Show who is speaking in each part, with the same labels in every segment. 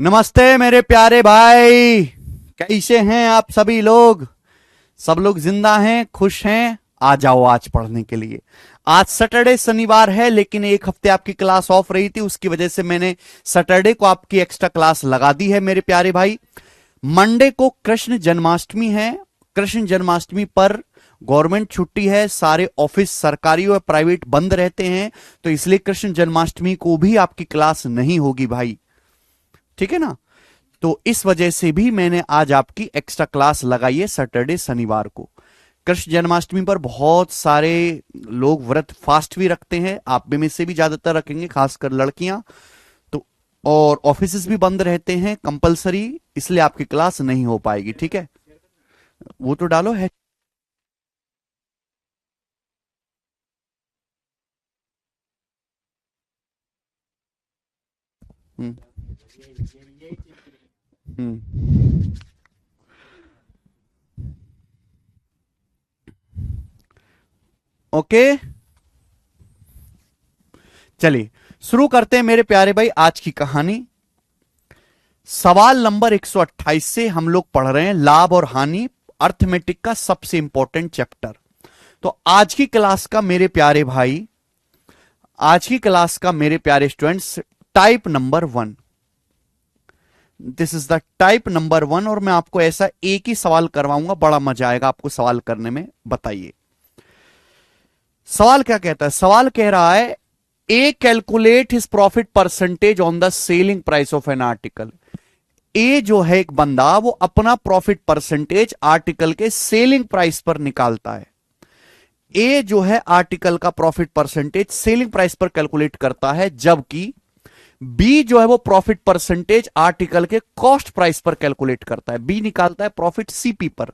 Speaker 1: नमस्ते मेरे प्यारे भाई। कैसे हैं आप सभी लोग? सब लोग जिंदा हैं, खुश हैं? आ जाओ आज पढ़ने के लिए। आज सैटरडे शनिवार है, लेकिन एक हफ्ते आपकी क्लास ऑफ रही थी, उसकी वजह से मैंने सैटरडे को आपकी एक्स्ट्रा क्लास लगा दी है मेरे प्यारे भाई। मंडे को कृष्ण जन्माष्टमी है। कृष्ण जन्माष्टमी पर गवर्नमेंट छुट्टी है, सारे ऑफिस सरकारी और प्राइवेट बंद रहते हैं, तो इसलिए कृष्ण जन्माष्टमी को भी आपकी क्लास नहीं होगी भाई। ठीक है ना? तो इस वजह से भी मैंने आज आपकी एक्स्ट्रा क्लास लगाई है सैटरडे शनिवार को। कृष्ण जन्माष्टमी पर बहुत सारे लोग व्रत फास्ट भी रखते हैं, आप भी में से भी ज्यादातर रखेंगे, खासकर लड़कियां। तो और ऑफिस भी बंद रहते हैं कंपलसरी, इसलिए आपकी क्लास नहीं हो पाएगी। ठीक है, वो तो डालो है। हम्म। हम्म। ओके, चलिए शुरू करते हैं मेरे प्यारे भाई आज की कहानी। सवाल नंबर 128 से हम लोग पढ़ रहे हैं लाभ और हानि, अर्थमेटिक का सबसे इंपॉर्टेंट चैप्टर। तो आज की क्लास का मेरे प्यारे भाई, आज की क्लास का मेरे प्यारे students, type number 1। This is the type number 1। और मैं आपको ऐसा एक ही सवाल करवाऊंगा, बड़ा मजा आएगा आपको सवाल करने में। बताइए सवाल क्या कहता है। सवाल कह रहा है A calculate his profit percentage on the selling price of an article. A जो है एक बंदा, वो अपना प्रॉफिट परसेंटेज आर्टिकल के सेलिंग प्राइस पर निकालता है। ए जो है आर्टिकल का प्रॉफिट परसेंटेज सेलिंग प्राइस पर कैलकुलेट करता है, जबकि बी जो है वो प्रॉफिट परसेंटेज आर्टिकल के कॉस्ट प्राइस पर कैलकुलेट करता है। बी निकालता है प्रॉफिट सीपी पर।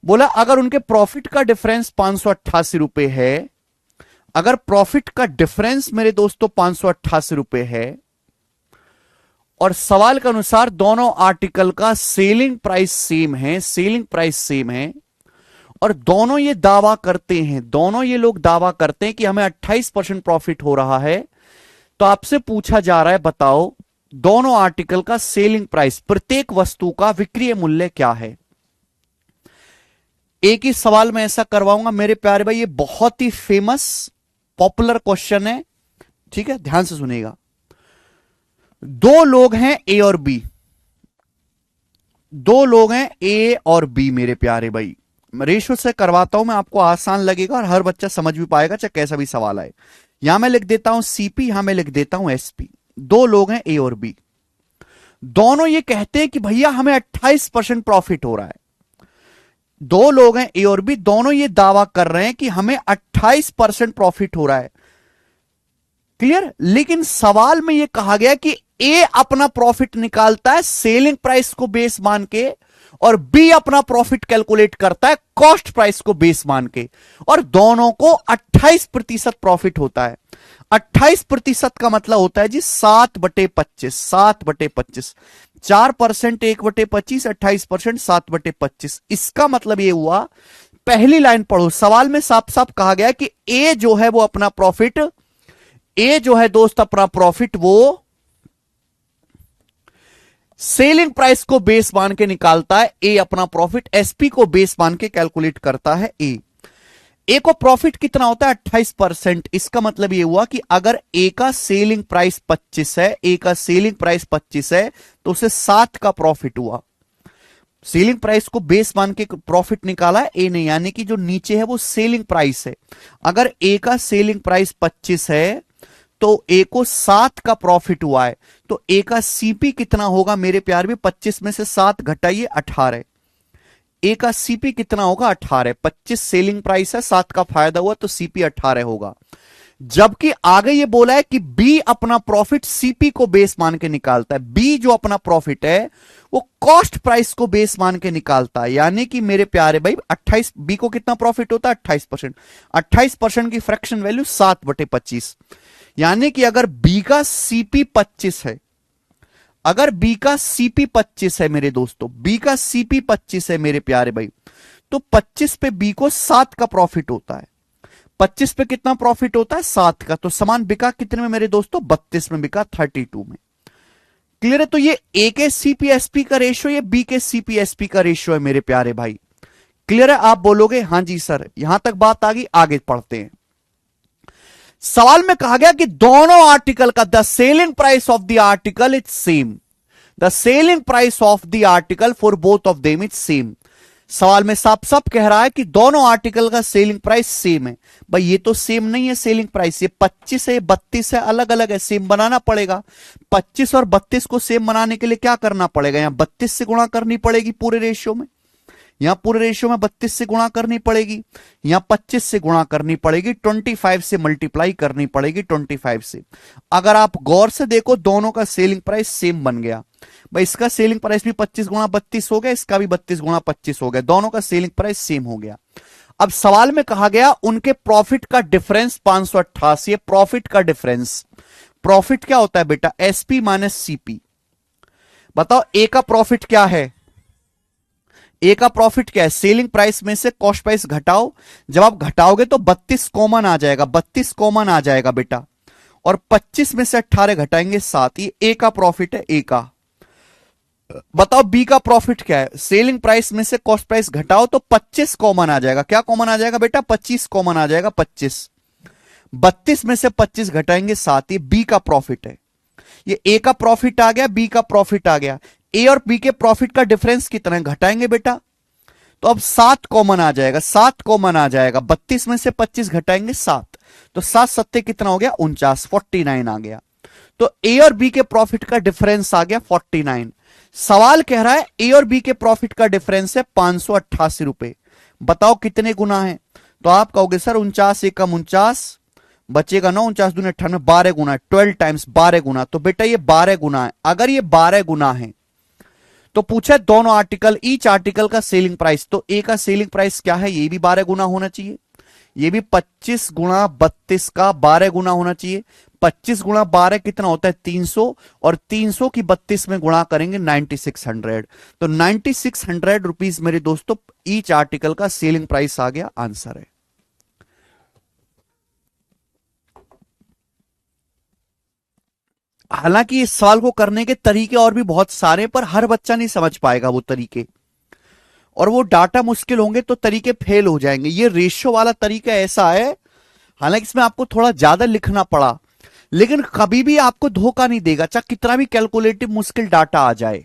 Speaker 1: बोला अगर उनके प्रॉफिट का डिफरेंस 588 रुपए है, अगर प्रॉफिट का डिफरेंस मेरे दोस्तों 588 रुपए है, और सवाल के अनुसार दोनों आर्टिकल का सेलिंग प्राइस सेम है, सेलिंग प्राइस सेम है, और दोनों ये दावा करते हैं, दोनों ये लोग दावा करते हैं कि हमें 28% प्रॉफिट हो रहा है, तो आपसे पूछा जा रहा है बताओ दोनों आर्टिकल का सेलिंग प्राइस, प्रत्येक वस्तु का विक्रय मूल्य क्या है। एक ही सवाल में ऐसा करवाऊंगा मेरे प्यारे भाई, ये बहुत ही फेमस पॉपुलर क्वेश्चन है। ठीक है, ध्यान से सुनिएगा। दो लोग हैं ए और बी, दो लोग हैं ए और बी मेरे प्यारे भाई। रेशो से करवाता हूं मैं, आपको आसान लगेगा और हर बच्चा समझ भी पाएगा, चाहे कैसा भी सवाल आए। यहां मैं लिख देता हूं सीपी, यहां मैं लिख देता हूं एसपी। दो लोग हैं ए और बी, दोनों ये कहते हैं कि भैया हमें 28% प्रॉफिट हो रहा है। दो लोग हैं ए और बी, दोनों ये दावा कर रहे हैं कि हमें 28% प्रॉफिट हो रहा है। क्लियर? लेकिन सवाल में यह कहा गया कि ए अपना प्रॉफिट निकालता है सेलिंग प्राइस को बेस मान के, और बी अपना प्रॉफिट कैलकुलेट करता है कॉस्ट प्राइस को बेस मान के, और दोनों को 28% प्रॉफिट होता है। 28% का मतलब होता है जी 7/25, 7/25, 4% 1/25, 28% 7/25। इसका मतलब यह हुआ, पहली लाइन पढ़ो, सवाल में साफ साफ कहा गया कि ए जो है वो अपना प्रॉफिट, ए जो है दोस्त अपना प्रॉफिट वो सेलिंग प्राइस को बेस मान के निकालता है। ए अपना प्रॉफिट एसपी को बेस मान के कैलकुलेट करता है। ए को प्रॉफिट कितना होता है? 28%। इसका मतलब यह हुआ कि अगर ए का सेलिंग प्राइस 25 है, ए का सेलिंग प्राइस 25 है, तो उसे 7 का प्रॉफिट हुआ। सेलिंग प्राइस को बेस मान के प्रॉफिट निकाला है ए ने, यानी कि जो नीचे है वो सेलिंग प्राइस है। अगर ए का सेलिंग प्राइस 25 है तो ए को 7 का प्रॉफिट हुआ है, तो ए का सीपी कितना होगा मेरे प्यार में? 25 में से 7 घटाइए 18। ए का सीपी कितना होगा? 18। 25 सेलिंग प्राइस है, 7 का फायदा हुआ, तो सीपी 18 होगा। जबकि आगे ये बोला है कि बी अपना प्रॉफिट सीपी को बेस मान के निकालता है। बी जो अपना प्रॉफिट है वो कॉस्ट प्राइस को बेस मान के निकालता है, यानी कि मेरे प्यारे भाई 28, बी को कितना प्रॉफिट होता है? 28%। 28% की फ्रैक्शन वैल्यू 7/25, यानी कि अगर बी का सीपी 25 है, अगर बी का सीपी 25 है मेरे दोस्तों, बी का सीपी 25 है मेरे प्यारे भाई, तो 25 पे बी को 7 का प्रॉफिट होता है। 25 पे कितना प्रॉफिट होता है? 7 का। तो सामान बिका कितने में मेरे दोस्तों? 32 में बिका, 32 में। क्लियर है? तो ये ए के सीपीएसपी का रेशियो, ये बी के सीपीएसपी का रेशियो है मेरे प्यारे भाई। क्लियर है? आप बोलोगे हां जी सर, यहां तक बात आ गई। आगे पढ़ते हैं। सवाल में कहा गया कि दोनों आर्टिकल का the selling price of the article is same, the selling price of the article for both of them is same. सवाल में साफ साफ कह रहा है कि दोनों आर्टिकल का सेलिंग प्राइस सेम है। भाई ये तो सेम नहीं है सेलिंग प्राइस, ये 25 है 32 है, अलग अलग है, सेम बनाना पड़ेगा। 25 और 32 को सेम बनाने के लिए क्या करना पड़ेगा? यहां 32 से गुणा करनी पड़ेगी पूरे रेशियो में, यहां पूरे रेशियो में 32 से गुणा करनी पड़ेगी, यहां 25 से गुणा करनी पड़ेगी, 25 से मल्टीप्लाई करनी पड़ेगी 25 से। अगर आप गौर से देखो दोनों का सेलिंग प्राइस सेम बन गया। भाई इसका सेलिंग प्राइस भी 25 गुणा 32 हो गया, इसका भी 32 गुणा 25 हो गया, दोनों का सेलिंग प्राइस सेम हो गया। अब सवाल में कहा गया उनके प्रॉफिट का डिफरेंस 588 है। प्रॉफिट का डिफरेंस, प्रॉफिट क्या होता है बेटा? SP minus CP. बताओ ए का प्रॉफिट क्या है? ए का प्रॉफिट क्या है? सेलिंग प्राइस में से कॉस्ट प्राइस घटाओ, जब आप घटाओगे तो 32 कॉमन आ जाएगा, 32 कॉमन आ जाएगा बेटा, और 25 में से 18 घटाएंगे 7। ये ए का प्रॉफिट है, ए का। बताओ बी का प्रॉफिट क्या है? सेलिंग प्राइस में से कॉस्ट प्राइस घटाओ तो 25 कॉमन आ जाएगा। क्या कॉमन आ जाएगा बेटा? 25 कॉमन आ जाएगा, 25। 32 में से 25 घटाएंगे 7। ये बी का प्रॉफिट है। ये ए का प्रॉफिट आ गया, बी का प्रॉफिट आ गया। ए और बी के प्रॉफिट का डिफरेंस कितना है? घटाएंगे बेटा तो अब 7 कॉमन आ जाएगा, 7 कॉमन आ जाएगा। 32 में से 25 घटाएंगे 7, तो 7 सत्ते कितना हो गया? 49, 49 आ गया। तो ए और बी के प्रॉफिट का डिफरेंस आ गया 49। सवाल कह रहा है ए और बी के प्रॉफिट का डिफरेंस है 588 रुपए। बताओ कितने गुना है? तो आप कहोगे सर 49 एकम 49, बचेगा 9, 49 दूनी 98, 12 गुना है, 12 टाइम्स 12 गुना। तो बेटा ये 12 गुना है। अगर ये 12 गुना है तो पूछा दोनों आर्टिकल, ईच आर्टिकल का सेलिंग प्राइस, तो ए का सेलिंग प्राइस क्या है? ये भी 12 गुना होना चाहिए, ये भी 25 गुणा 32 का 12 गुना होना चाहिए। 25 गुणा 12 कितना होता है? 300, और 300 की 32 में गुणा करेंगे 9600। तो 9600 रुपीज मेरे दोस्तों ईच आर्टिकल का सेलिंग प्राइस आ गया। आंसर है। हालांकि इस सवाल को करने के तरीके और भी बहुत सारे, पर हर बच्चा नहीं समझ पाएगा वो तरीके, और वो डाटा मुश्किल होंगे तो तरीके फेल हो जाएंगे। ये रेशियो वाला तरीका ऐसा है, हालांकि इसमें आपको थोड़ा ज्यादा लिखना पड़ा, लेकिन कभी भी आपको धोखा नहीं देगा, चाहे कितना भी कैलकुलेटिव मुश्किल डाटा आ जाए।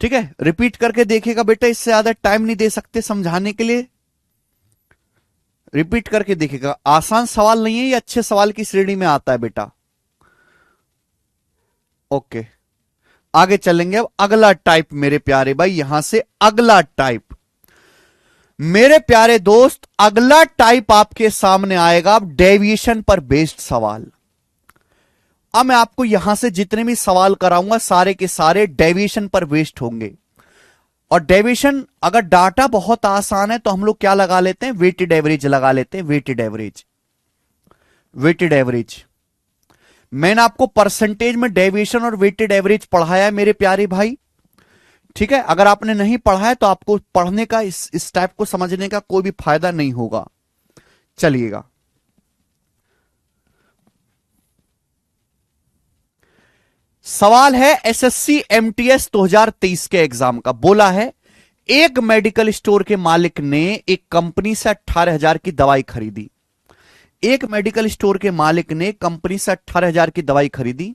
Speaker 1: ठीक है, रिपीट करके देखिएगा बेटा, इससे ज्यादा टाइम नहीं दे सकते समझाने के लिए। रिपीट करके देखिएगा, आसान सवाल नहीं है ये, अच्छे सवाल की श्रेणी में आता है बेटा। ओके, आगे चलेंगे। अब अगला टाइप मेरे प्यारे भाई, यहां से अगला टाइप मेरे प्यारे दोस्त, अगला टाइप आपके सामने आएगा अब डेविएशन पर बेस्ड सवाल। अब मैं आपको यहां से जितने भी सवाल कराऊंगा सारे के सारे डेविएशन पर बेस्ड होंगे। और डेविएशन अगर डाटा बहुत आसान है तो हम लोग क्या लगा लेते हैं? वेटेड एवरेज लगा लेते हैं, वेटेड एवरेज। वेटेड एवरेज मैंने आपको परसेंटेज में डेविएशन और वेटेड एवरेज पढ़ाया है मेरे प्यारे भाई। ठीक है, अगर आपने नहीं पढ़ा है तो आपको पढ़ने का, इस टाइप को समझने का कोई भी फायदा नहीं होगा। चलिएगा, सवाल है एसएससी एमटीएस 2023 के एग्जाम का। बोला है एक मेडिकल स्टोर के मालिक ने एक कंपनी से 18,000 की दवाई खरीदी। एक मेडिकल स्टोर के मालिक ने कंपनी से 18,000 की दवाई खरीदी।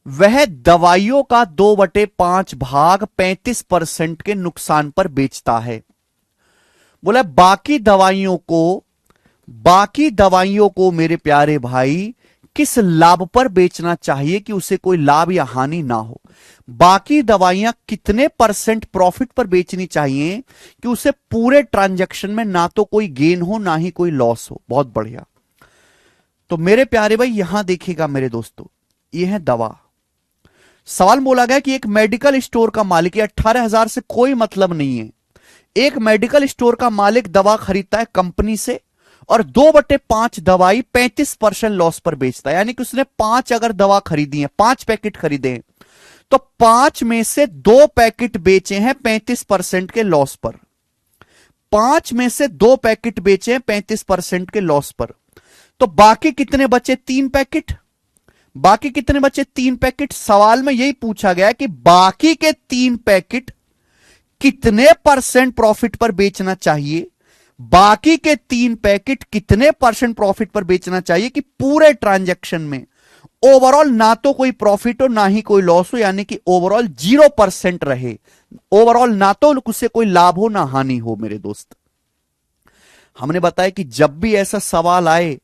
Speaker 1: वह दवाइयों का 2/5 भाग 35% के नुकसान पर बेचता है। बोला बाकी दवाइयों को मेरे प्यारे भाई किस लाभ पर बेचना चाहिए कि उसे कोई लाभ या हानि ना हो? बाकी दवाइयां कितने परसेंट प्रॉफिट पर बेचनी चाहिए कि उसे पूरे ट्रांजैक्शन में ना तो कोई गेन हो ना ही कोई लॉस हो? बहुत बढ़िया। तो मेरे प्यारे भाई यहां देखिएगा मेरे दोस्तों, यह है दवा। सवाल बोला गया कि एक मेडिकल स्टोर का मालिक, 18,000 से कोई मतलब नहीं है। एक मेडिकल स्टोर का मालिक दवा खरीदता है कंपनी से और 2/5 दवाई 35% लॉस पर बेचता है। यानी कि उसने 5 अगर दवा खरीदी है, 5 पैकेट खरीदे हैं, तो 5 में से 2 पैकेट बेचे हैं 35% के लॉस पर। 5 में से 2 पैकेट बेचे हैं 35% के लॉस पर। तो बाकी कितने बचे? 3 पैकेट। बाकी कितने बचे? 3 पैकेट। सवाल में यही पूछा गया है कि बाकी के 3 पैकेट कितने परसेंट प्रॉफिट पर बेचना चाहिए। बाकी के 3 पैकेट कितने परसेंट प्रॉफिट पर बेचना चाहिए कि पूरे ट्रांजैक्शन में ओवरऑल ना तो कोई प्रॉफिट हो ना ही कोई लॉस हो, यानी कि ओवरऑल 0% रहे। ओवरऑल ना तो उससे कोई लाभ हो ना हानि हो। मेरे दोस्त, हमने बताया कि जब भी ऐसा सवाल आए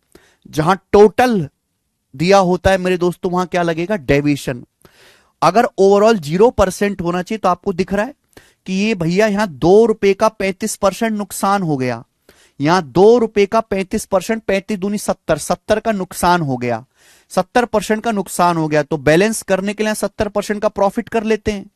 Speaker 1: जहां टोटल दिया होता है मेरे दोस्तों, वहां क्या लगेगा? डेविएशन। अगर ओवरऑल 0% होना चाहिए तो आपको दिख रहा है कि ये भैया यहां 2 रुपए का 35% नुकसान हो गया। यहां 2 रुपए का 35%, 35 दूनी 70, 70 का नुकसान हो गया। 70% का नुकसान हो गया तो बैलेंस करने के लिए 70% का प्रॉफिट कर लेते हैं।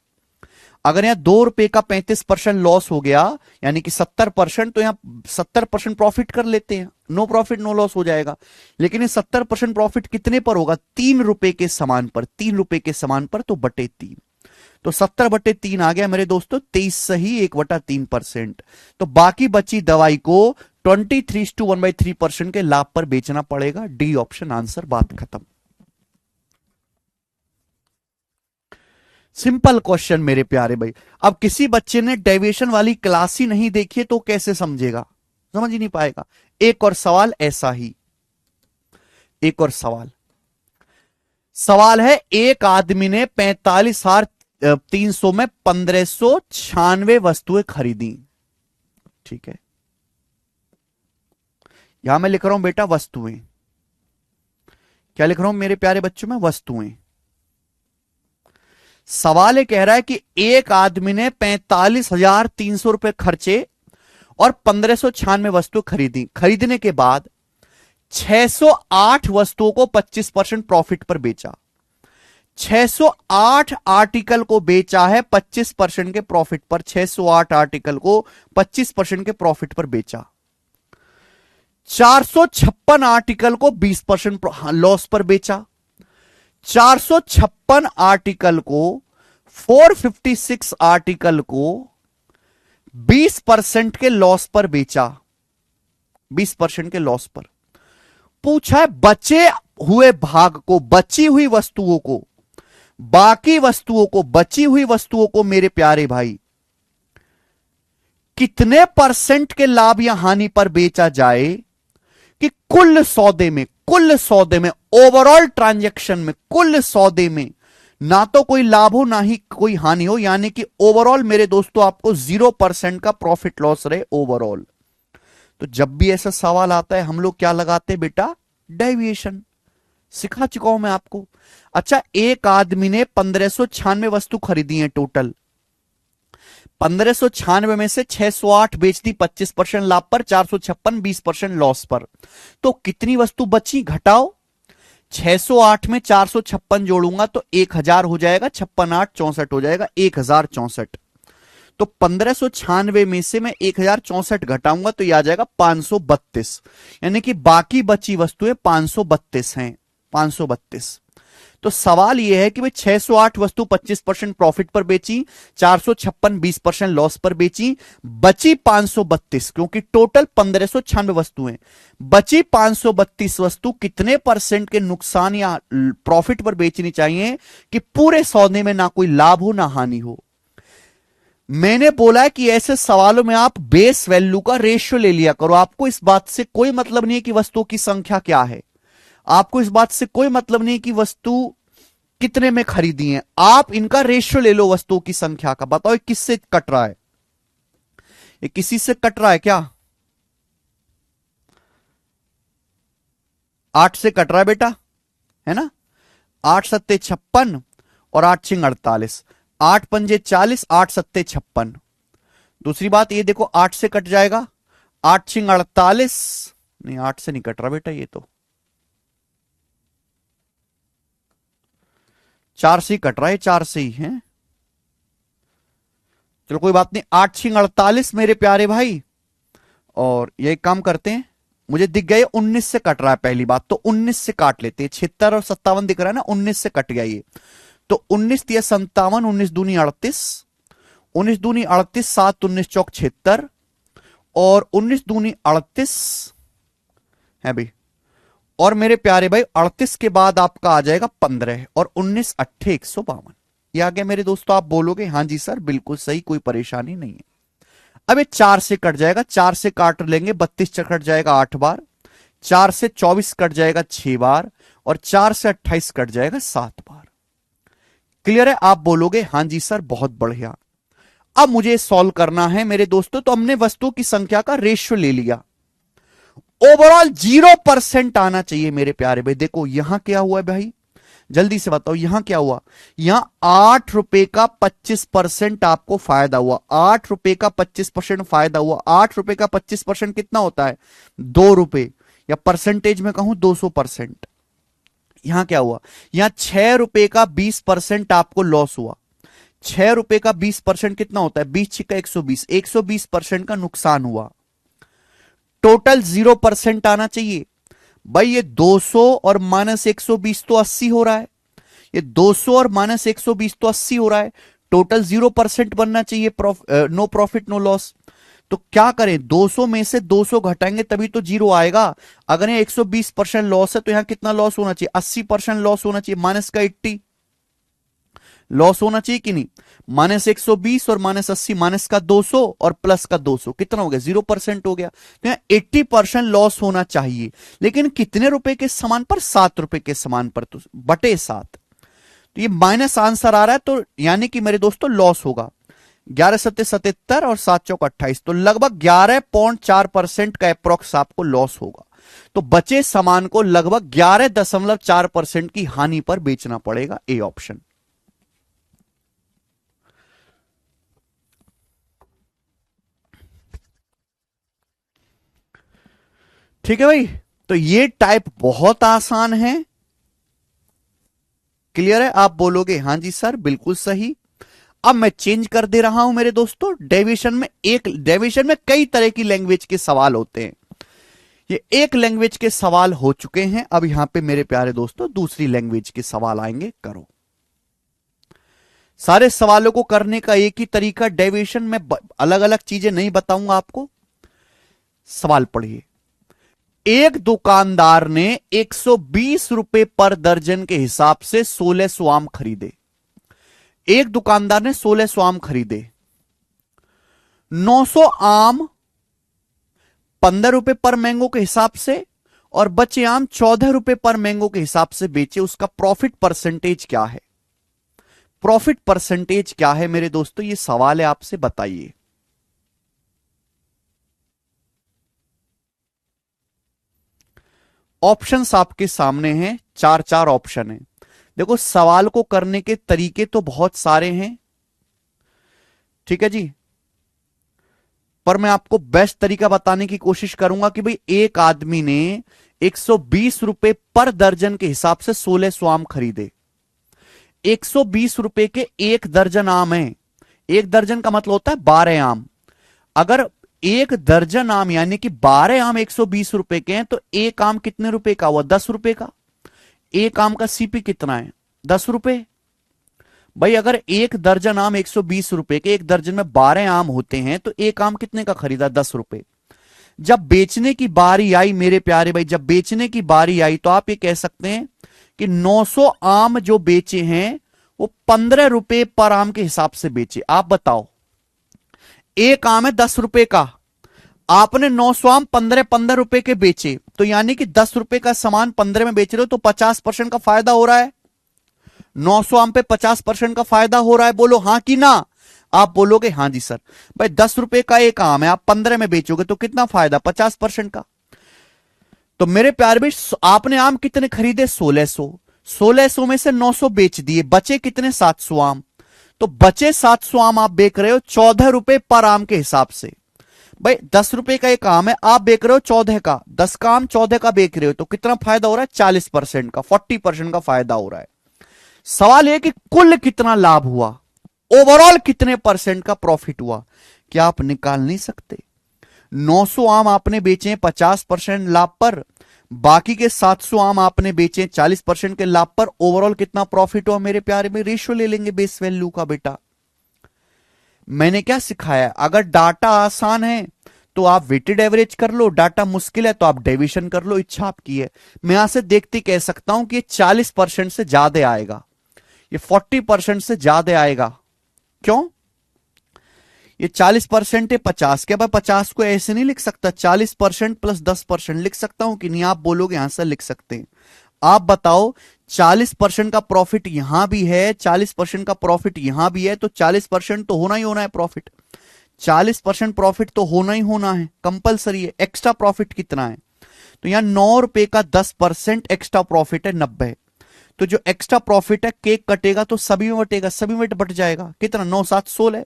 Speaker 1: अगर यहां 2 रुपए का 35% लॉस हो गया यानी कि 70%, तो यहां 70% प्रॉफिट कर लेते हैं। नो प्रॉफिट नो लॉस हो जाएगा। लेकिन ये 70% प्रॉफिट कितने पर होगा? 3 रुपए के समान पर। 3 रुपए के समान पर तो बटे 3, तो 70/3 आ गया मेरे दोस्तों 23 सही 1/3%। तो बाकी बची दवाई को 23:1/3% के लाभ पर बेचना पड़ेगा। डी ऑप्शन आंसर, बात खत्म। सिंपल क्वेश्चन मेरे प्यारे भाई। अब किसी बच्चे ने डेविएशन वाली क्लास ही नहीं देखी है तो कैसे समझेगा? समझ ही नहीं पाएगा। एक और सवाल ऐसा ही, एक और सवाल। सवाल है, एक आदमी ने 45,300 में 1596 वस्तुएं खरीदी। ठीक है, यहां मैं लिख रहा हूं बेटा वस्तुएं। क्या लिख रहा हूं मेरे प्यारे बच्चों में? वस्तुएं। सवाल ये कह रहा है कि एक आदमी ने 45,300 रुपए खर्चे और 1596 वस्तु खरीदी। खरीदने के बाद 608 वस्तुओं को 25% प्रॉफिट पर बेचा। 608 आर्टिकल को बेचा है 25% के प्रॉफिट पर। 608 आर्टिकल को 25% के प्रॉफिट पर बेचा। 456 आर्टिकल को 20% लॉस पर बेचा। 456 आर्टिकल को, 456 आर्टिकल को 20% के लॉस पर बेचा। 20% के लॉस पर। पूछा है बचे हुए भाग को, बची हुई वस्तुओं को, बाकी वस्तुओं को, बची हुई वस्तुओं को मेरे प्यारे भाई कितने परसेंट के लाभ या हानि पर बेचा जाए कि कुल सौदे में, कुल सौदे में, ओवरऑल ट्रांजैक्शन में, कुल सौदे में ना तो कोई लाभ हो ना ही कोई हानि हो, यानी कि ओवरऑल मेरे दोस्तों आपको 0% का प्रॉफिट लॉस रहे ओवरऑल। तो जब भी ऐसा सवाल आता है हम लोग क्या लगाते हैं बेटा? डेविएशन। सिखा चुका हूं मैं आपको। अच्छा, एक आदमी ने 1596 वस्तु खरीदी है टोटल। 1596 में से 608 बेच दी 25% लाभ पर, 456 20% लॉस पर। तो कितनी वस्तु बची? घटाओ। 608 में 456 जोड़ूंगा तो 1000 हो जाएगा, 56 8 64 हो जाएगा, 1064। तो 1596 में से मैं 1064 घटाऊंगा तो यह आ जाएगा 532, यानी कि बाकी बची वस्तुएं 532 हैं। 532। तो सवाल यह है कि भाई 608 वस्तु 25% प्रॉफिट पर बेची, 456 20% लॉस पर बेची, बची 532, क्योंकि टोटल 1596 वस्तुएं, बची 532 वस्तु कितने परसेंट के नुकसान या प्रॉफिट पर बेचनी चाहिए कि पूरे सौदे में ना कोई लाभ हो ना हानि हो। मैंने बोला है कि ऐसे सवालों में आप बेस वैल्यू का रेशियो ले लिया करो। आपको इस बात से कोई मतलब नहीं है कि वस्तुओं की संख्या क्या है, आपको इस बात से कोई मतलब नहीं कि वस्तु कितने में खरीदी है, आप इनका रेशियो ले लो वस्तुओं की संख्या का। बताओ ये किससे कट रहा है? ये किसी से कट रहा है क्या? 8 से कट रहा है बेटा, है ना? 8 सत्ते 56 और 8 छिंग 48, 8 पंजे 40, 8 सत्ते 56। दूसरी बात ये देखो 8 से कट जाएगा, 8 छिंग 48, नहीं 8 से नहीं कट रहा बेटा, ये तो 4 से ही कट रहा है, 4 से ही है। चलो कोई बात नहीं, 8 छिंग 48 मेरे प्यारे भाई। और ये काम करते हैं, मुझे दिख गया 19 से कट रहा है पहली बात, तो 19 से काट लेते हैं। 76 और 57 दिख रहा है ना, 19 से कट गया ये, तो 19 दिया 57, 19 दूनी 38, 19 दूनी 38, 7 19 चौक 76 और 19 दूनी 38 है भाई, और मेरे प्यारे भाई 38 के बाद आपका आ जाएगा 15 और 19 अट्ठे 152। ये आ गया मेरे दोस्तों। आप बोलोगे हां जी सर बिल्कुल सही, कोई परेशानी नहीं है। अब ये 4 से कट जाएगा, 4 से काट लेंगे, 32 से कट जाएगा 8 बार, 4 से 24 कट जाएगा 6 बार, और 4 से 28 कट जाएगा 7 बार। क्लियर है? आप बोलोगे हां जी सर बहुत बढ़िया। अब मुझे सॉल्व करना है मेरे दोस्तों। तो हमने वस्तुओं की संख्या का रेशियो ले लिया, ओवरऑल 0% आना चाहिए मेरे प्यारे भाई। देखो यहां क्या हुआ है भाई, जल्दी से बताओ यहां क्या हुआ। यहां 8 रुपए का 25% आपको फायदा हुआ, 8 रुपए का 25% फायदा हुआ। 8 रुपए का 25% कितना होता है? 2 रुपए, या परसेंटेज में कहूं 200%। यहां क्या हुआ, यहां 6 रुपए का 20% आपको लॉस हुआ। 6 रुपए का 20% कितना होता है? 20 छिक्का 120, 120% का नुकसान हुआ। टोटल 0% आना चाहिए भाई। ये 200 और माइनस 120 तो 80 हो रहा है, ये 200 और माइनस 120 तो 80 हो रहा है। टोटल 0% बनना चाहिए, नो प्रॉफिट नो लॉस। तो क्या करें, 200 में से 200 घटाएंगे तभी तो 0 आएगा। अगर ये 120% लॉस है तो यहां कितना लॉस होना चाहिए? 80% लॉस होना चाहिए, माइनस का 80 लॉस होना चाहिए कि नहीं? माइनस 120 और माइनस 80, माइनस का 200 और प्लस का 200, कितना हो गया? 0% हो गया। तो यहां 80% लॉस होना चाहिए, लेकिन कितने रुपए के समान पर? 7 रुपए के समान पर, तो बटे 7। तो ये माइनस आंसर आ रहा है, तो यानी कि मेरे दोस्तों लॉस होगा। 11 सत्ते 77 और 7 चौक 28, तो लगभग 11.4% का अप्रोक्स आपको लॉस होगा। तो बचे सामान को लगभग 11.4% की हानि पर बेचना पड़ेगा। A option. ठीक है भाई, तो ये टाइप बहुत आसान है। क्लियर है? आप बोलोगे हां जी सर बिल्कुल सही। अब मैं चेंज कर दे रहा हूं मेरे दोस्तों। डेविएशन में कई तरह की लैंग्वेज के सवाल होते हैं। ये एक लैंग्वेज के सवाल हो चुके हैं, अब यहां पे मेरे प्यारे दोस्तों दूसरी लैंग्वेज के सवाल आएंगे। करो। सारे सवालों को करने का एक ही तरीका, डेविएशन में अलग अलग चीजें नहीं बताऊंगा आपको। सवाल पढ़िए। एक दुकानदार ने 120 रुपए पर दर्जन के हिसाब से 1600 आम खरीदे। एक दुकानदार ने 1600 आम खरीदे। 900 आम 15 रुपए पर मैंगो के हिसाब से और बचे आम 14 रुपए पर मैंगो के हिसाब से बेचे। उसका प्रॉफिट परसेंटेज क्या है? प्रॉफिट परसेंटेज क्या है मेरे दोस्तों? ये सवाल है, आपसे बताइए। ऑप्शंस आपके सामने हैं, 4 ऑप्शन है। देखो सवाल को करने के तरीके तो बहुत सारे हैं, ठीक है जी, पर मैं आपको बेस्ट तरीका बताने की कोशिश करूंगा कि भाई एक आदमी ने 120 रुपए पर दर्जन के हिसाब से 1600 आम खरीदे। 120 रुपए के एक दर्जन आम है। एक दर्जन का मतलब होता है 12 आम। अगर एक दर्जन आम यानी कि 12 आम 120 रुपए के हैं, तो एक आम कितने रुपए का हुआ? 10 रुपए का। एक आम का सीपी कितना है? 10 रुपए। भाई अगर एक दर्जन आम 120 रुपए के, एक दर्जन में 12 आम होते हैं, तो एक आम कितने का खरीदा? 10 रुपए। जब बेचने की बारी आई मेरे प्यारे भाई, जब बेचने की बारी आई, तो आप ये कह सकते हैं कि 900 आम जो बेचे हैं वो 15 रुपए पर आम के हिसाब से बेचे। आप बताओ, एक आम है 10 रुपए का, आपने 900 आम 15 रुपए के बेचे, तो यानी कि 10 रुपए का सामान 15 में बेच रहे हो, तो 50% का फायदा हो रहा है। 900 आम पे 50% का फायदा हो रहा है। बोलो हां कि ना? आप बोलोगे हां जी सर। भाई 10 रुपए का एक आम है, आप 15 में बेचोगे तो कितना फायदा? 50% का। तो मेरे प्यारे भाई आपने आम कितने खरीदे? 1600। 1600 में से 900 बेच दिए, बचे कितने? 700 आम। तो बचे 700 आम आप बेच रहे हो 14 रुपए पर आम के हिसाब से। भाई 10 रुपए का एक आम है, आप बेच रहे हो 14 का, 10 का आम 14 का बेच रहे हो, तो कितना फायदा हो रहा है? 40% का, 40% का फायदा हो रहा है। सवाल यह कि कुल कितना लाभ हुआ, ओवरऑल कितने परसेंट का प्रॉफिट हुआ, क्या आप निकाल नहीं सकते? 900 आम आपने बेचे 50% लाभ पर, बाकी के 700 आम आपने बेचे 40% के लाभ पर, ओवरऑल कितना प्रॉफिट हुआ मेरे प्यारे में? रेशियो ले लेंगे बेस वैल्यू का। बेटा मैंने क्या सिखाया? अगर डाटा आसान है तो आप वेटेड एवरेज कर लो, डाटा मुश्किल है तो आप डेविएशन कर लो, इच्छा आपकी है। मैं यहां से देखते कह सकता हूं कि ये 40% से ज्यादा आएगा, ये 40% से ज्यादा आएगा। क्यों? ये 40% है 50 के, अब 50 को ऐसे नहीं लिख सकता, 40% प्लस 10% लिख सकता हूं कि नहीं? आप बोलोगे यहां से लिख सकते हैं। आप बताओ, 40% का प्रॉफिट यहां भी है, 40% का प्रॉफिट यहां भी है, तो 40% तो होना ही होना है प्रॉफिट। 40% प्रॉफिट तो होना ही होना है, कंपलसरी है। एक्स्ट्रा प्रॉफिट कितना है? तो यहां 9 रुपए का 10% एक्स्ट्रा प्रॉफिट है 90। तो जो एक्स्ट्रा प्रॉफिट है, केक कटेगा तो सभी में बटेगा, सभी में बट जाएगा। कितना? 9 7 16,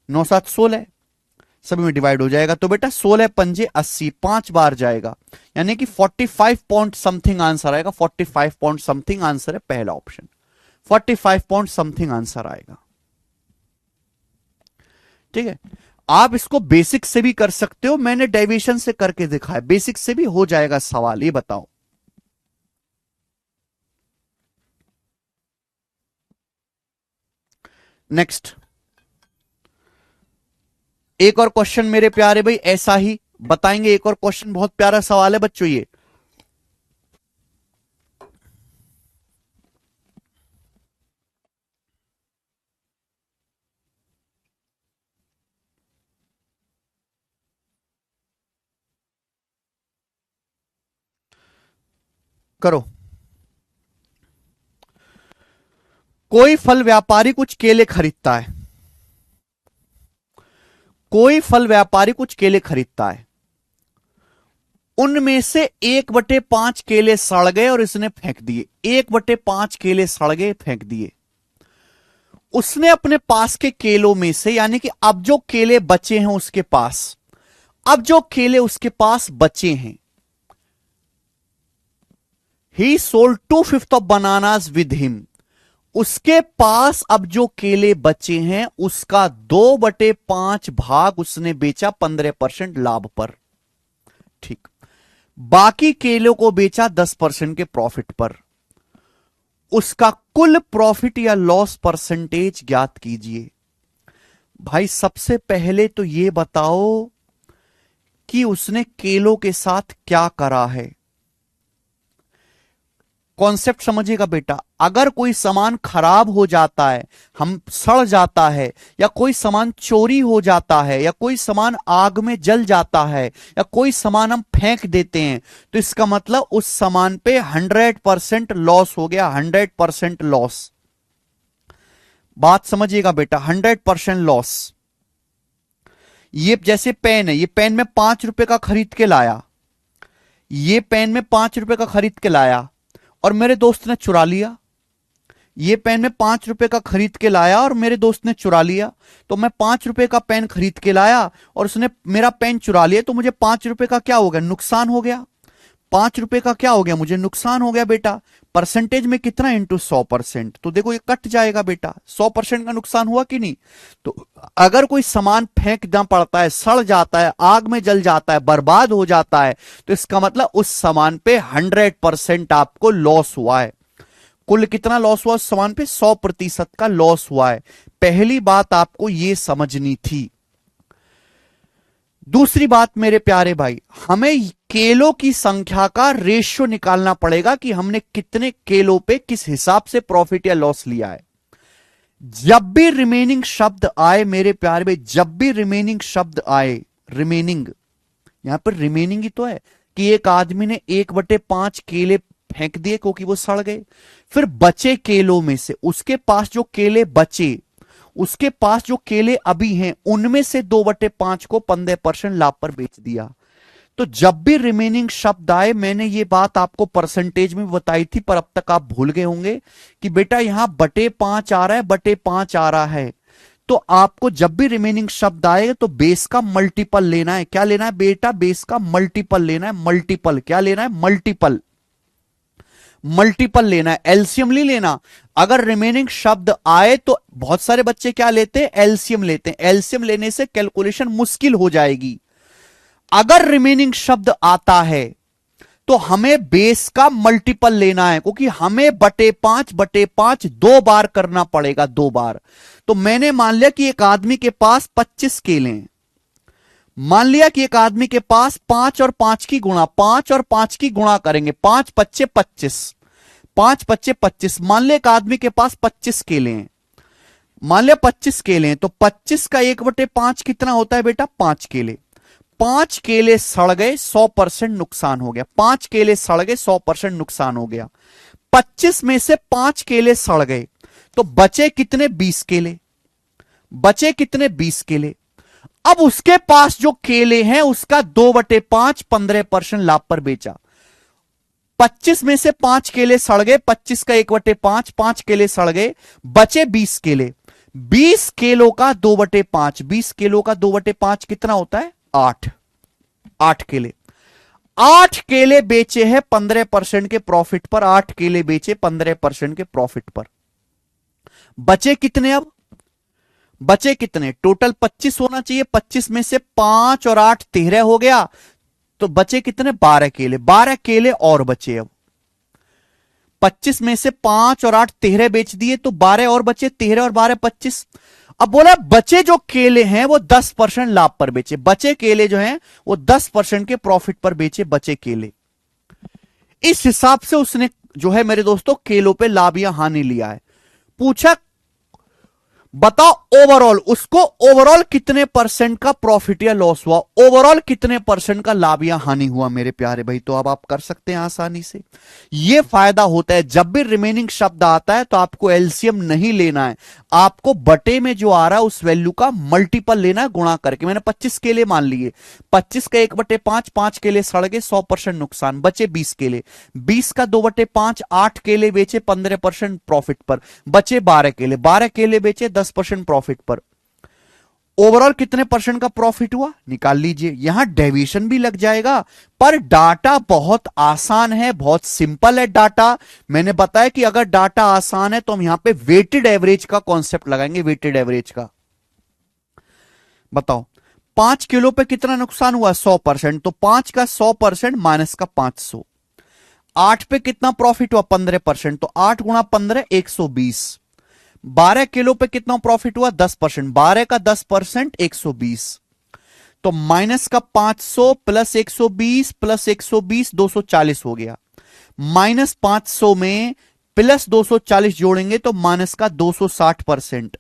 Speaker 1: 9 7 16 सभी में डिवाइड हो जाएगा। तो बेटा 16 पंजे 80, 5 बार जाएगा, यानी कि 45 पॉइंट समथिंग आंसर आएगा। 45 पॉइंट समथिंग आंसर है पहला ऑप्शन, 45 पॉइंट समथिंग आंसर आएगा। ठीक है, आप इसको बेसिक से भी कर सकते हो, मैंने डेविएशन से करके दिखाया, बेसिक से भी हो जाएगा सवाल। ये बताओ, नेक्स्ट एक और क्वेश्चन मेरे प्यारे भाई, ऐसा ही बताएंगे। एक और क्वेश्चन, बहुत प्यारा सवाल है बच्चों ये। करो। कोई फल व्यापारी कुछ केले खरीदता है, कोई फल व्यापारी कुछ केले खरीदता है, उनमें से 1/5 केले सड़ गए और इसने फेंक दिए। 1/5 केले सड़ गए, फेंक दिए। उसने अपने पास के केलों में से, यानी कि अब जो केले बचे हैं उसके पास, अब जो केले उसके पास बचे हैं, ही sold 2/5 of bananas with him. उसके पास अब जो केले बचे हैं उसका 2/5 भाग उसने बेचा 15% लाभ पर। ठीक, बाकी केलों को बेचा 10% के प्रॉफिट पर। उसका कुल प्रॉफिट या लॉस परसेंटेज ज्ञात कीजिए। भाई सबसे पहले तो यह बताओ कि उसने केलों के साथ क्या करा है। कॉन्सेप्ट समझिएगा बेटा, अगर कोई सामान खराब हो जाता है, हम सड़ जाता है, या कोई सामान चोरी हो जाता है, या कोई सामान आग में जल जाता है, या कोई सामान हम फेंक देते हैं, तो इसका मतलब उस सामान पे 100% लॉस हो गया। 100% लॉस, बात समझिएगा बेटा, 100% लॉस। ये जैसे पेन है, ये पेन में 5 रुपए का खरीद के लाया, ये पेन में 5 रुपए का खरीद के लाया और मेरे दोस्त ने चुरा लिया। ये पेन में 5 रुपए का खरीद के लाया और मेरे दोस्त ने चुरा लिया। तो मैं 5 रुपए का पेन खरीद के लाया और उसने मेरा पेन चुरा लिया, तो मुझे 5 रुपए का क्या हो गया? नुकसान हो गया। 5 रुपए का क्या हो गया? मुझे नुकसान हो गया बेटा। परसेंटेज में कितना? इंटू 100%। तो देखो ये कट जाएगा बेटा, 100% का नुकसान हुआ कि नहीं? तो अगर कोई सामान फेंकना पड़ता है, सड़ जाता है, आग में जल जाता है, बर्बाद हो जाता है, तो इसका मतलब उस सामान पे 100% आपको लॉस हुआ है। कुल कितना लॉस हुआ उस सामान पे? 100% का लॉस हुआ है। पहली बात आपको यह समझनी थी। दूसरी बात मेरे प्यारे भाई, हमें केलों की संख्या का रेशियो निकालना पड़ेगा कि हमने कितने केलों पे किस हिसाब से प्रॉफिट या लॉस लिया है। जब भी रिमेनिंग शब्द आए मेरे प्यारे भाई, जब भी रिमेनिंग शब्द आए, रिमेनिंग, यहां पर रिमेनिंग ही तो है कि एक आदमी ने 1/5 केले फेंक दिए क्योंकि वो सड़ गए, फिर बचे केलों में से उसके पास जो केले बचे, उसके पास जो केले अभी हैं उनमें से 2/5 को 15% लाभ पर बेच दिया। तो जब भी रिमेनिंग शब्द आए, मैंने ये बात आपको परसेंटेज में बताई थी, पर अब तक आप भूल गए होंगे कि बेटा यहां /5 आ रहा है, 5 आ रहा है। तो आपको जब भी रिमेनिंग शब्द आए तो बेस का मल्टीपल लेना है। क्या लेना है बेटा? बेस का मल्टीपल लेना है। मल्टीपल क्या लेना है? मल्टीपल, मल्टीपल लेना है, एलसीएम नहीं लेना। अगर रिमेनिंग शब्द आए तो बहुत सारे बच्चे क्या लेते हैं? एलसीएम लेते हैं। एलसीएम लेने से कैलकुलेशन मुश्किल हो जाएगी। अगर रिमेनिंग शब्द आता है तो हमें बेस का मल्टीपल लेना है, क्योंकि हमें 5/5 2 बार करना पड़ेगा, 2 बार। तो मैंने मान लिया कि एक आदमी के पास 25 केले हैं, मान लिया कि एक आदमी के पास 5 और 5 करेंगे, 5 पच्चे 25। मान लिया एक आदमी के पास 25 केले हैं, मान लिया 25 केले हैं, तो 25 का 1/5 कितना होता है बेटा? 5 केले। 5 केले सड़ गए, 100% नुकसान हो गया। 5 केले सड़ गए, 100% नुकसान हो गया। 25 में से 5 केले सड़ गए, तो बचे कितने? 20 केले। बचे कितने? 20 केले। अब उसके पास जो केले हैं उसका 2/5 15% लाभ पर बेचा। 25 में से 5 केले सड़ गए, 25 का 1/5, 5 केले सड़ गए, बचे 20 केले। 20 केलों का 2/5, 20 केलों का 2/5 कितना होता है? 8 केले। 8 केले बेचे हैं 15% के प्रॉफिट पर, 8 केले बेचे 15% के प्रॉफिट पर। बचे कितने? अब बचे कितने? टोटल 25 होना चाहिए, 25 में से 5 और 8 13 हो गया, तो बचे कितने? 12 केले। 12 केले और बचे। अब 25 में से 5 और 8 13 बेच दिए, तो 12 और बचे, 13 और 12 25। अब बोला बचे जो केले हैं वो 10% लाभ पर बेचे। बचे केले जो हैं वो 10% के प्रॉफिट पर बेचे, बचे केले। इस हिसाब से उसने जो है मेरे दोस्तों केलों पे लाभ या हानि लिया है। पूछा बताओ ओवरऑल उसको ओवरऑल कितने परसेंट का प्रॉफिट या लॉस हुआ, ओवरऑल कितने परसेंट का लाभ या हानि हुआ मेरे प्यारे भाई। तो अब आप कर सकते हैं आसानी से। यह फायदा होता है जब भी रिमेनिंग शब्द आता है तो आपको एलसीएम नहीं लेना है, आपको बटे में जो आ रहा है उस वैल्यू का मल्टीपल लेना है गुणा करके। मैंने 25 केले मान लिए, 25 का 1/5, 5 केले सड़ गए, 100% नुकसान, बचे 20 केले। 20 का 2/5, 8 केले बेचे 15% प्रॉफिट पर, बचे 12 केले। 12 केले बेचे 10% प्रॉफिट पर। ओवरऑल कितने परसेंट का प्रॉफिट हुआ निकाल लीजिए। यहां डेविएशन भी लग जाएगा, पर डाटा बहुत आसान है, बहुत सिंपल है डाटा। मैंने बताया कि अगर डाटा आसान है तो हम यहां पे वेटेड एवरेज का कॉन्सेप्ट लगाएंगे, वेटेड एवरेज का। बताओ 5 किलो पे कितना नुकसान हुआ? 100%, तो 5 का 100% माइनस का 500। 8 पे कितना प्रॉफिट हुआ? 15%, तो 8 गुणा 15 120। 12 किलो पे कितना प्रॉफिट हुआ? 10%, 12 का 10% 120, तो माइनस का 500 प्लस 120 प्लस 120 240 हो गया। माइनस 500 में प्लस 240 जोड़ेंगे तो माइनस का 260%,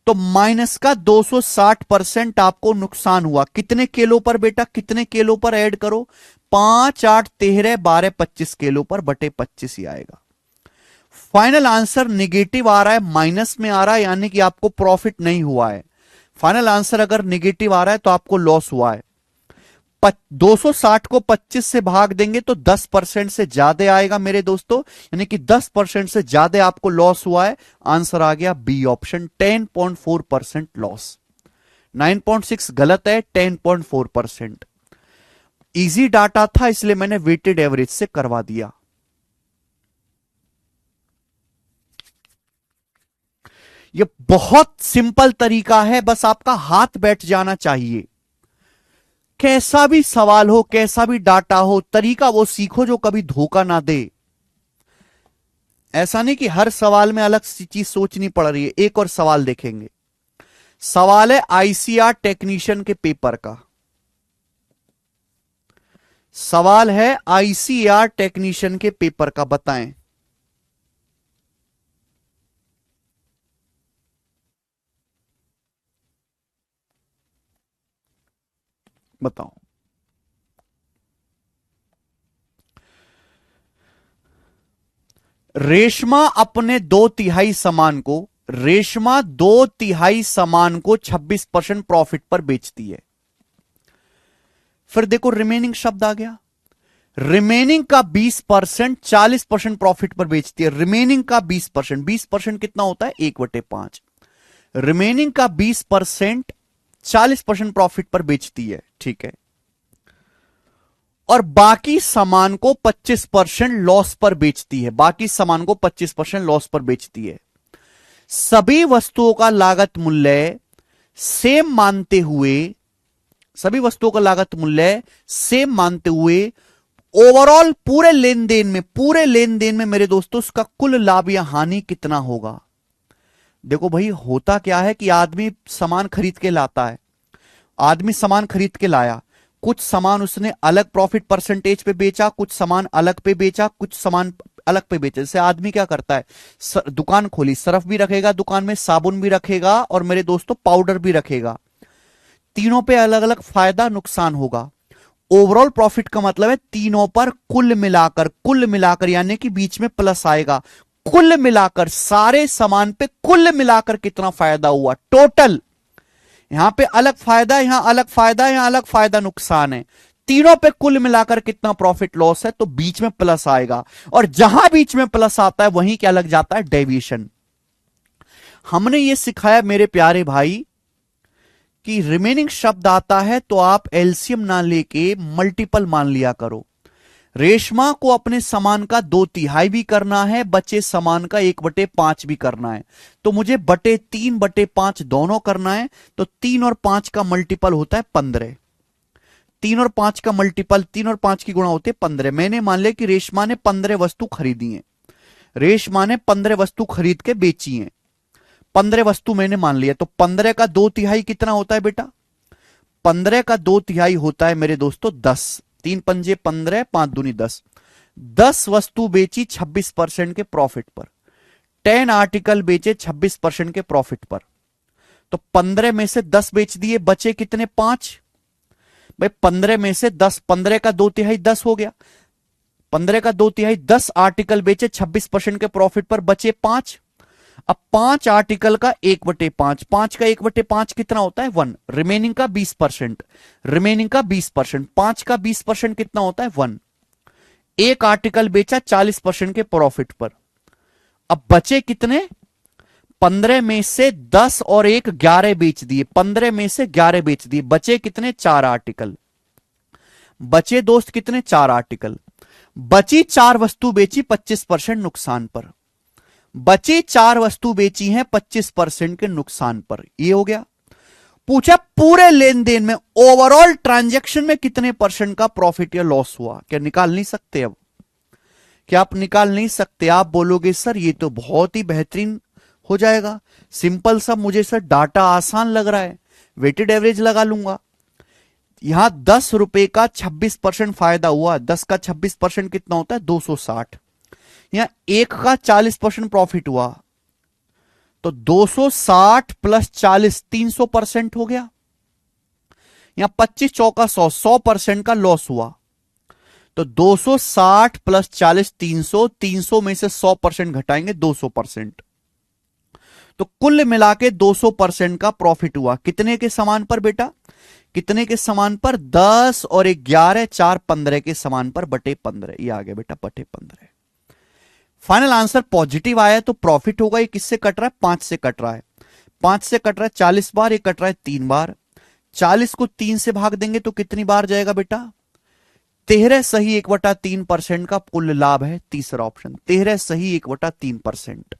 Speaker 1: तो माइनस का 260% आपको नुकसान हुआ। कितने किलो पर बेटा? कितने किलो पर ऐड करो? 5 8 13 12 25 किलो पर, बटे 25 ही आएगा। फाइनल आंसर निगेटिव आ रहा है, माइनस में आ रहा है, यानी कि आपको प्रॉफिट नहीं हुआ है। फाइनल आंसर अगर निगेटिव आ रहा है तो आपको लॉस हुआ है। 260 को 25 से भाग देंगे तो 10% से ज्यादा आएगा मेरे दोस्तों, यानी कि 10% से ज्यादा आपको लॉस हुआ है। आंसर आ गया बी ऑप्शन, 10.4% लॉस। 9.6 गलत है, 10.4%। इजी डाटा था इसलिए मैंने वेटेड एवरेज से करवा दिया। ये बहुत सिंपल तरीका है, बस आपका हाथ बैठ जाना चाहिए। कैसा भी सवाल हो, कैसा भी डाटा हो, तरीका वो सीखो जो कभी धोखा ना दे। ऐसा नहीं कि हर सवाल में अलग सी चीज सोचनी पड़ रही है। एक और सवाल देखेंगे। सवाल है आईसीआर टेक्नीशियन के पेपर का। सवाल है आईसीआर टेक्नीशियन के पेपर का, बताएं। बताओ। रेशमा अपने 2/3 सामान को, रेशमा 2/3 सामान को 26% प्रॉफिट पर बेचती है। फिर देखो रिमेनिंग शब्द आ गया। रिमेनिंग का 20% 40% प्रॉफिट पर बेचती है। रिमेनिंग का 20%, 20% कितना होता है? 1/5। रिमेनिंग का 20% 40% प्रॉफिट पर बेचती है, ठीक है। और बाकी सामान को 25% लॉस पर बेचती है। बाकी सामान को 25% लॉस पर बेचती है। सभी वस्तुओं का लागत मूल्य सेम मानते हुए, सभी वस्तुओं का लागत मूल्य सेम मानते हुए ओवरऑल पूरे लेन देन में मेरे दोस्तों उसका कुल लाभ या हानि कितना होगा। देखो भाई होता क्या है कि आदमी सामान खरीद के लाता है, आदमी सामान खरीद के लाया, कुछ सामान उसने अलग प्रॉफिट परसेंटेज पे बेचा, कुछ सामान अलग पे बेचा, कुछ सामान अलग पे बेचा। जैसे आदमी क्या करता है, दुकान खोली, सर्फ भी रखेगा दुकान में, साबुन भी रखेगा और मेरे दोस्तों पाउडर भी रखेगा। तीनों पे अलग अलग फायदा नुकसान होगा। ओवरऑल प्रॉफिट का मतलब है तीनों पर कुल मिलाकर यानी कि बीच में प्लस आएगा, कुल मिलाकर सारे सामान पे कुल मिलाकर कितना फायदा हुआ टोटल। यहां पे अलग फायदा, यहां अलग फायदा, यहां अलग फायदा नुकसान है, तीनों पे कुल मिलाकर कितना प्रॉफिट लॉस है, तो बीच में प्लस आएगा। और जहां बीच में प्लस आता है वहीं क्या लग जाता है, डेविएशन। हमने ये सिखाया मेरे प्यारे भाई कि रिमेनिंग शब्द आता है तो आप एलसीएम ना लेके मल्टीपल मान लिया करो। रेशमा को अपने सामान का 2/3 भी करना है, बचे सामान का 1/5 भी करना है, तो मुझे 3/5 दोनों करना है। तो 3 और 5 का मल्टीपल होता है 15। 3 और 5 का मल्टीपल, 3 और 5 की गुणा होते हैं 15। मैंने मान लिया कि रेशमा ने 15 वस्तु खरीदी है, रेशमा ने 15 वस्तु खरीद के बेची है, 15 वस्तु मैंने मान लिया। तो 15 का 2/3 कितना होता है बेटा, 15 का 2/3 होता है मेरे दोस्तों 10। 3 पंजे 15, 5 दूनी 10। 10 वस्तु बेची 26% के प्रॉफिट पर, 10 आर्टिकल बेचे 26% के प्रॉफिट पर। तो 15 में से 10 बेच दिए, बचे कितने, 5। भाई 15 में से 10, 15 का 2/3 10 हो गया, 15 का 2/3 10 आर्टिकल बेचे 26% के प्रॉफिट पर, बचे 5। अब 5 आर्टिकल का 1/5, 5 का 1/5 कितना होता है 1, रिमेनिंग का 20%, रिमेनिंग का 20%, 5 का 20% कितना होता है 1। एक आर्टिकल बेचा 40% के प्रॉफिट पर, अब बचे कितने, 15 में से 10 और 1 11 बेच दिए, 15 में से 11 बेच दिए, बचे कितने, 4 आर्टिकल। बचे दोस्त कितने, 4 आर्टिकल। बची 4 वस्तु बेची 25% नुकसान पर, बची 4 वस्तु बेची हैं 25% के नुकसान पर। ये हो गया। पूछा पूरे लेन देन में ओवरऑल ट्रांजैक्शन में कितने परसेंट का प्रॉफिट या लॉस हुआ। क्या निकाल नहीं सकते अब, क्या आप निकाल नहीं सकते। आप बोलोगे सर ये तो बहुत ही बेहतरीन हो जाएगा, सिंपल सा, मुझे सर डाटा आसान लग रहा है, वेटेड एवरेज लगा लूंगा। यहां 10 रुपए का 26% फायदा हुआ, 10 का 26% कितना होता है 260। यहां 1 का 40% प्रॉफिट हुआ, तो 260 प्लस 40 300% हो गया। यहां 25 चौका 100, 100% का लॉस हुआ, तो 260 प्लस 40 300, 300 में से 100% घटाएंगे 200%, तो कुल मिला के 200% का प्रॉफिट हुआ। कितने के सामान पर बेटा, कितने के सामान पर, 10 और 11, 4 15 के सामान पर बटे 15। ये आ गया बेटा बटे 15। फाइनल आंसर पॉजिटिव आया तो प्रॉफिट होगा। ये किससे कट रहा है, 5 से कट रहा है, 5 से कट रहा है 40 बार, ये कट रहा है 3 बार। 40 को 3 से भाग देंगे तो कितनी बार जाएगा बेटा, 13 सही 1/3% का कुल लाभ है। तीसरा ऑप्शन 13 सही 1/3%।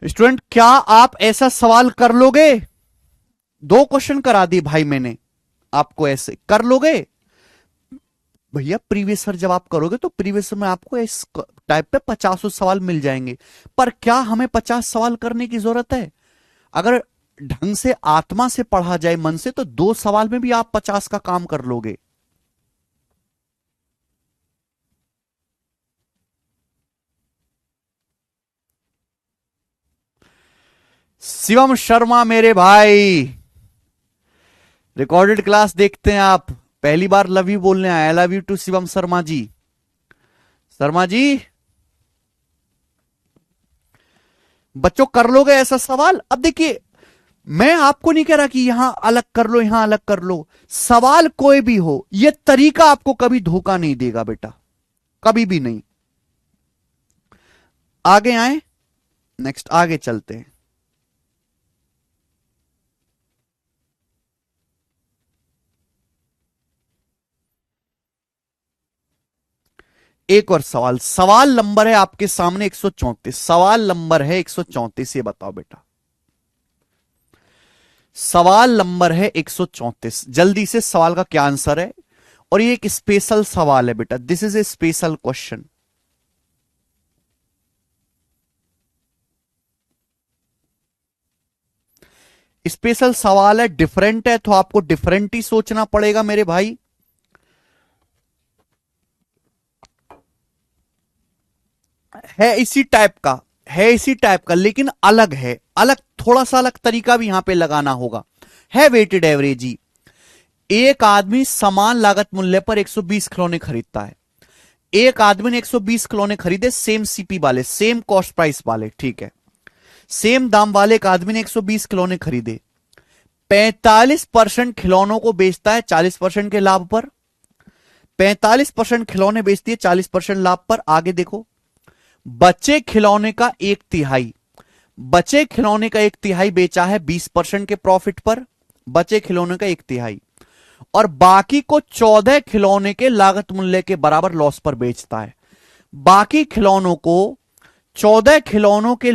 Speaker 1: स्टूडेंट क्या आप ऐसा सवाल कर लोगे, 2 क्वेश्चन करा दिए भाई मैंने आपको, ऐसे कर लोगे भैया। प्रीवियस ईयर जब आप करोगे तो प्रीवियस में आपको इस टाइप पे 50 सवाल मिल जाएंगे, पर क्या हमें 50 सवाल करने की जरूरत है। अगर ढंग से आत्मा से पढ़ा जाए मन से तो 2 सवाल में भी आप 50 का काम कर लोगे। शिवम शर्मा मेरे भाई, रिकॉर्डेड क्लास देखते हैं आप, पहली बार लव यू बोलने आए, I love you too Shivam Sharma ji. Sharma ji बच्चों कर लोगे ऐसा सवाल। अब देखिए मैं आपको नहीं कह रहा कि यहां अलग कर लो यहां अलग कर लो, सवाल कोई भी हो, यह तरीका आपको कभी धोखा नहीं देगा बेटा, कभी भी नहीं। आगे आए, नेक्स्ट आगे चलते हैं। एक और सवाल, सवाल नंबर है आपके सामने 134, सवाल नंबर है 134। ये बताओ बेटा, सवाल नंबर है 134, जल्दी से सवाल का क्या आंसर है। और ये एक स्पेशल सवाल है बेटा, this is a special question. Special सवाल है, डिफरेंट है, तो आपको डिफरेंट ही सोचना पड़ेगा मेरे भाई। है इसी टाइप का, है इसी टाइप का, लेकिन अलग है, अलग, थोड़ा सा अलग तरीका भी यहां पे लगाना होगा। है वेटेड एवरेज ही। एक आदमी समान लागत मूल्य पर 120 खिलौने खरीदता है। एक आदमी ने 120 खिलौने खरीदे, सेम सीपी वाले, सेम कॉस्ट प्राइस वाले, ठीक है। सेम दाम वाले एक आदमी ने 120 खिलौने खरीदे, 45% खिलौनों को बेचता है 40% के लाभ पर। 45% खिलौने बेचती है 40% लाभ पर। आगे देखो, बचे खिलौने का एक तिहाई, बचे खिलौने का एक तिहाई बेचा है 20% के प्रॉफिट पर, बचे खिलौने का एक तिहाई, और बाकी को 14 खिलौने के लागत मूल्य के बराबर लॉस पर बेचता है। बाकी खिलौनों को 14 खिलौनों के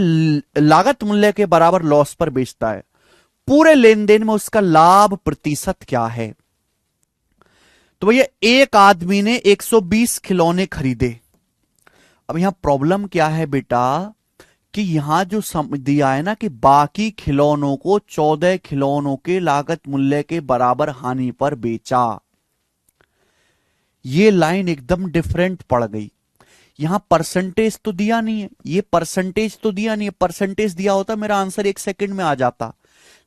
Speaker 1: लागत मूल्य के बराबर लॉस पर बेचता है। पूरे लेन देन में उसका लाभ प्रतिशत क्या है? तो भैया एक आदमी ने 120 खिलौने खरीदे। अब यहां प्रॉब्लम क्या है बेटा, कि यहां जो दिया है ना कि बाकी खिलौनों को 14 खिलौनों के लागत मूल्य के बराबर हानि पर बेचा, ये लाइन एकदम डिफरेंट पड़ गई। यहां परसेंटेज तो दिया नहीं है, ये परसेंटेज तो दिया नहीं है, परसेंटेज दिया होता मेरा आंसर 1 सेकंड में आ जाता,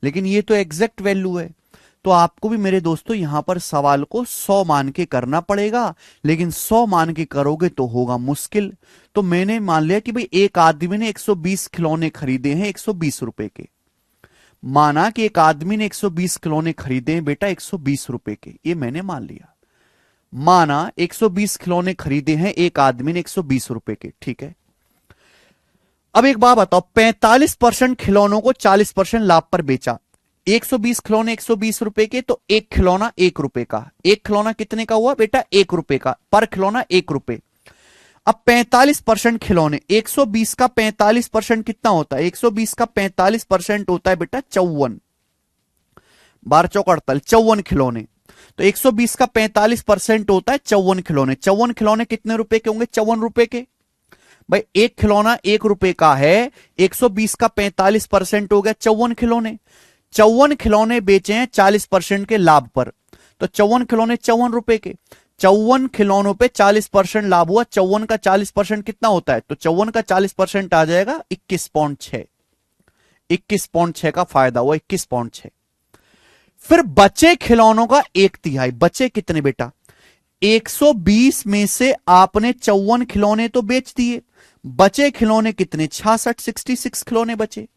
Speaker 1: लेकिन ये तो एग्जैक्ट वैल्यू है। तो आपको भी मेरे दोस्तों यहां पर सवाल को 100 मान के करना पड़ेगा, लेकिन 100 मान के करोगे तो होगा मुश्किल। तो मैंने मान लिया कि भाई एक आदमी ने 120 खिलौने खरीदे हैं 120 रुपए के। माना कि एक आदमी ने 120 खिलौने खरीदे हैं बेटा 120 रुपए के, ये मैंने मान लिया। माना 120 खिलौने खरीदे हैं एक आदमी ने 120 रुपए के, ठीक है। अब एक बात बताओ, 45% खिलौनों को 40% लाभ पर बेचा। 120 खिलौने 120 रुपए के, तो एक खिलौना 1 रुपए का। एक खिलौना कितने का हुआ बेटा? 1 रुपए का, पर खिलौना 1 रुपए। अब 45% खिलौने, 120 का 45% कितना होता है? 120 का 45% होता है बेटा 54, 12 चौक 48, 54 खिलौने। तो 120 का 45% होता है 54 खिलौने। 54 खिलौने कितने रुपए के होंगे? 54 रुपए के। भाई एक खिलौना 1 रुपए का है, 120 का 45% हो गया 54 खिलौने। 54 खिलौने बेचे हैं 40% के लाभ पर, तो 54 खिलौने 54 रुपए के। 54 खिलौनों पे 40% लाभ हुआ, 54 का 40% कितना होता है? तो 54 का 40% आ जाएगा 21.6। 21.6 का फायदा हुआ, 21.6। फिर बचे खिलौनों का एक तिहाई, बचे कितने बेटा? 120 में से आपने 54 खिलौने तो बेच दिए, बचे खिलौने कितने? 66, 66 खिलौने बचे।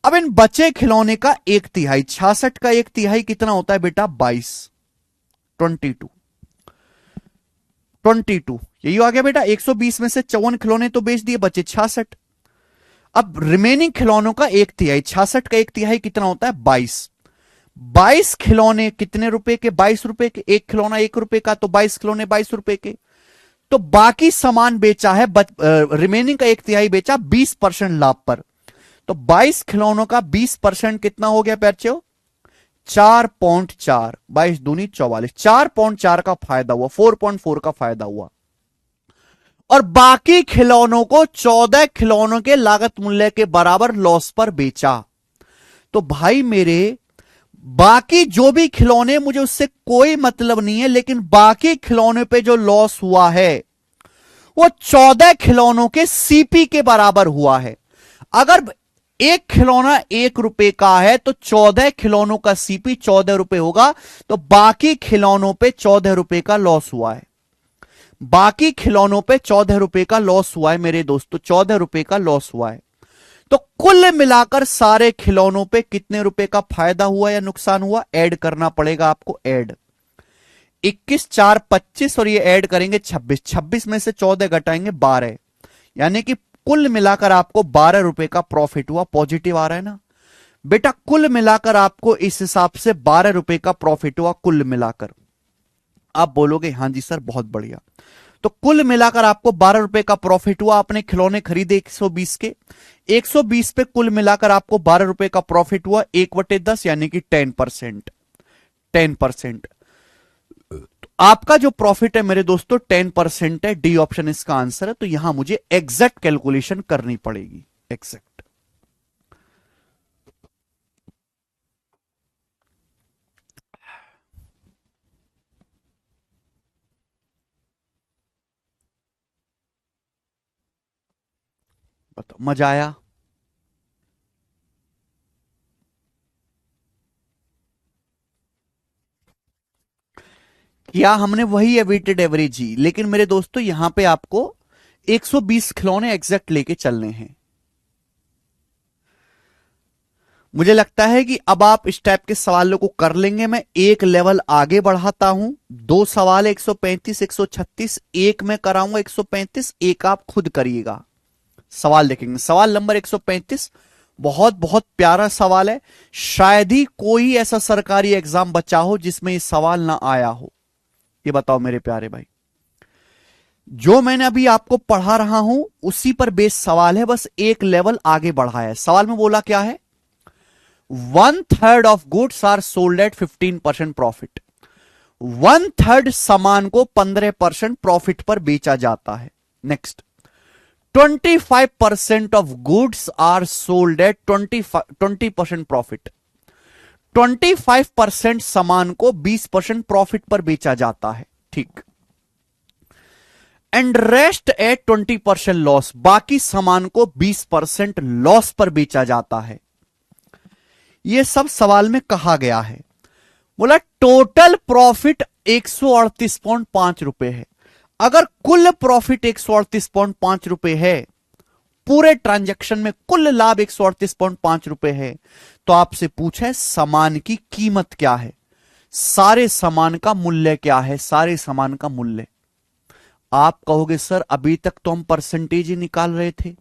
Speaker 1: अब इन बचे खिलौने का एक तिहाई, 66 का एक तिहाई कितना होता है बेटा? 22, 22, 22, यही आ गया बेटा। 120 में से 54 खिलौने तो बेच दिए, बचे 66। अब रिमेनिंग खिलौनों का एक तिहाई, 66 का एक तिहाई कितना होता है? 22। 22 खिलौने कितने रुपए के? 22 रुपए के। एक खिलौना 1 रुपए का, तो 22 खिलौने 22 रुपए के। तो बाकी सामान बेचा है, रिमेनिंग का एक तिहाई बेचा 20% लाभ पर। तो 22 खिलौनों का 20% कितना हो गया बच्चों? 4.4, 22 दूनी 44, 4.4 का फायदा हुआ, 4.4 का फायदा हुआ। और बाकी खिलौनों को 14 खिलौनों के लागत मूल्य के बराबर लॉस पर बेचा। तो भाई मेरे बाकी जो भी खिलौने, मुझे उससे कोई मतलब नहीं है, लेकिन बाकी खिलौने पे जो लॉस हुआ है वो 14 खिलौनों के सीपी के बराबर हुआ है। अगर एक खिलौना 1 रुपए का है तो 14 खिलौनों का सीपी 14 रुपए होगा, तो बाकी खिलौनों पे 14 रुपए का लॉस हुआ है। बाकी खिलौनों पे 14 रुपए का लॉस हुआ है मेरे दोस्तों, 14 रुपए का लॉस हुआ है। तो कुल मिलाकर सारे खिलौनों पे कितने रुपए का फायदा हुआ या नुकसान हुआ? ऐड करना पड़ेगा आपको, ऐड। 21, 4, 25 और ये ऐड करेंगे 26, 26 में से 14 घटाएंगे 12, यानी कि कुल मिलाकर आपको 12 रुपए का प्रॉफिट हुआ। पॉजिटिव आ रहा है ना बेटा? कुल मिलाकर आपको इस हिसाब से 12 रुपए का प्रॉफिट हुआ कुल मिलाकर। आप बोलोगे हां जी सर बहुत बढ़िया। तो कुल मिलाकर आपको 12 रुपए का प्रॉफिट हुआ। आपने खिलौने खरीदे 120 के, 120 पे कुल मिलाकर आपको 12 रुपए का प्रॉफिट हुआ, 1/10 यानी कि 10%। 10%। आपका जो प्रॉफिट है मेरे दोस्तों 10% है। डी ऑप्शन इसका आंसर है। तो यहां मुझे एग्जैक्ट कैलकुलेशन करनी पड़ेगी, एग्जैक्ट। बताओ, मजा आया? क्या हमने वही वेटेड एवरेज ही, लेकिन मेरे दोस्तों यहां पे आपको 120 खिलौने एग्जैक्ट लेके चलने हैं। मुझे लगता है कि अब आप इस टाइप के सवालों को कर लेंगे। मैं एक लेवल आगे बढ़ाता हूं। दो सवाल 135 136, एक मैं कराऊंगा 135, एक आप खुद करिएगा। सवाल देखेंगे, सवाल नंबर 135 बहुत बहुत प्यारा सवाल है। शायद ही कोई ऐसा सरकारी एग्जाम बचा हो जिसमें ये सवाल ना आया हो। ये बताओ मेरे प्यारे भाई, जो मैंने अभी आपको पढ़ा रहा हूं उसी पर बेस सवाल है, बस एक लेवल आगे बढ़ा है। सवाल में बोला क्या है? 1/3 of goods are sold at 15% profit. 1/3 सामान को 15% प्रॉफिट पर बेचा जाता है। Next, 25% of goods are sold at 20% profit. 25% सामान को 20% प्रॉफिट पर बेचा जाता है, ठीक। एंड रेस्ट एट 20% लॉस, बाकी सामान को 20% लॉस पर बेचा जाता है। यह सब सवाल में कहा गया है। बोला टोटल प्रॉफिट 138.5 रुपए है। अगर कुल प्रॉफिट 138.5 रुपए है, पूरे ट्रांजैक्शन में कुल लाभ 138.5 रुपए है, तो आपसे पूछे सामान की कीमत क्या है, सारे सामान का मूल्य क्या है, सारे सामान का मूल्य। आप कहोगे सर अभी तक तो हम परसेंटेज ही निकाल रहे थे,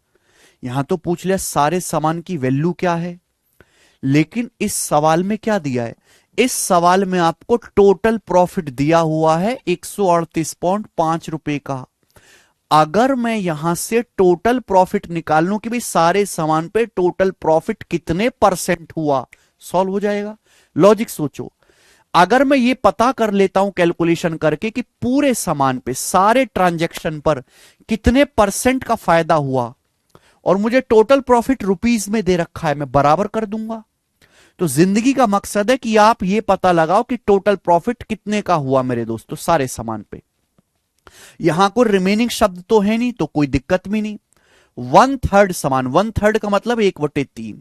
Speaker 1: यहां तो पूछ लिया सारे सामान की वैल्यू क्या है। लेकिन इस सवाल में क्या दिया है? इस सवाल में आपको टोटल प्रॉफिट दिया हुआ है 138.5 रुपए का। अगर मैं यहां से टोटल प्रॉफिट निकाल लूं कि भाई सारे सामान पे टोटल प्रॉफिट कितने परसेंट हुआ, सॉल्व हो जाएगा। लॉजिक सोचो, अगर मैं ये पता कर लेता हूं कैलकुलेशन करके कि पूरे सामान पे सारे ट्रांजैक्शन पर कितने परसेंट का फायदा हुआ, और मुझे टोटल प्रॉफिट रुपीस में दे रखा है, मैं बराबर कर दूंगा। तो जिंदगी का मकसद है कि आप ये पता लगाओ कि टोटल प्रॉफिट कितने का हुआ मेरे दोस्तों सारे सामान पे। यहां कोई रिमेनिंग शब्द तो है नहीं, तो कोई दिक्कत भी नहीं। 1/3 सामान, 1/3 का मतलब 1/3।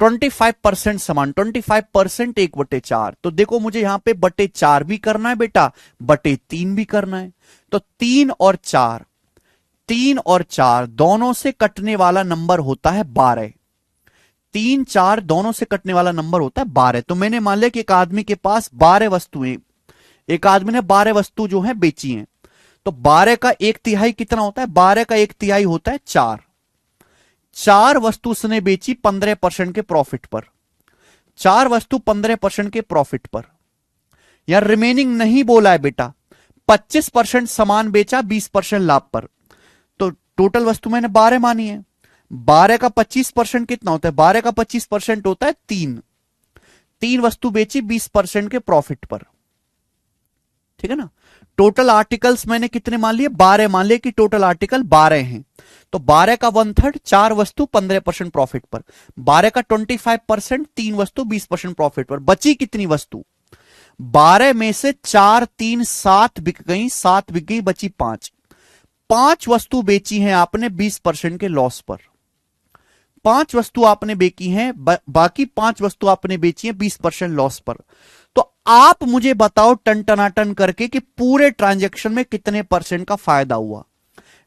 Speaker 1: 25% सामान, 25% 1/4। तो देखो मुझे यहां पे बटे 4 भी करना है बेटा, बटे 3 भी करना है। तो 3 और 4, 3 और 4 दोनों से कटने वाला नंबर होता है 12। 3 4 दोनों से कटने वाला नंबर होता है 12। तो मैंने मान लिया कि एक आदमी के पास 12 वस्तुएं, एक आदमी ने 12 वस्तु जो है बेची हैं। तो 12 का 1/3 कितना होता है? 12 का 1/3 होता है 4। 4 वस्तु उसने बेची 15% के प्रॉफिट पर। 4 वस्तु 15% के प्रॉफिट पर। यहां रिमेनिंग नहीं बोला है बेटा। 25% सामान बेचा 20% लाभ पर। तो टोटल वस्तु मैंने 12 मानी है। 12 का 25% कितना होता है? 12 का 25% होता है 3। 3 वस्तु बेची 20% के प्रॉफिट पर, ठीक है ना। टोटल आर्टिकल्स मैंने कितने मान लिए? 12 मान लिए कि टोटल आर्टिकल 12 हैं। तो 12 का 1/3, 4 वस्तु 15% प्रॉफिट पर। 12 का 25%, 3 वस्तु 20% प्रॉफिट पर। बची कितनी वस्तु? 12 में से 4 3 7 बिक गई, 7 बिक गई, बची 5। 5 वस्तु बेची हैं आपने 20% के लॉस पर। 5 वस्तु आपने बेची हैं, बाकी 5 वस्तु आपने बेची हैं 20% लॉस पर। तो आप मुझे बताओ टन टनाटन करके कि पूरे ट्रांजैक्शन में कितने परसेंट का फायदा हुआ।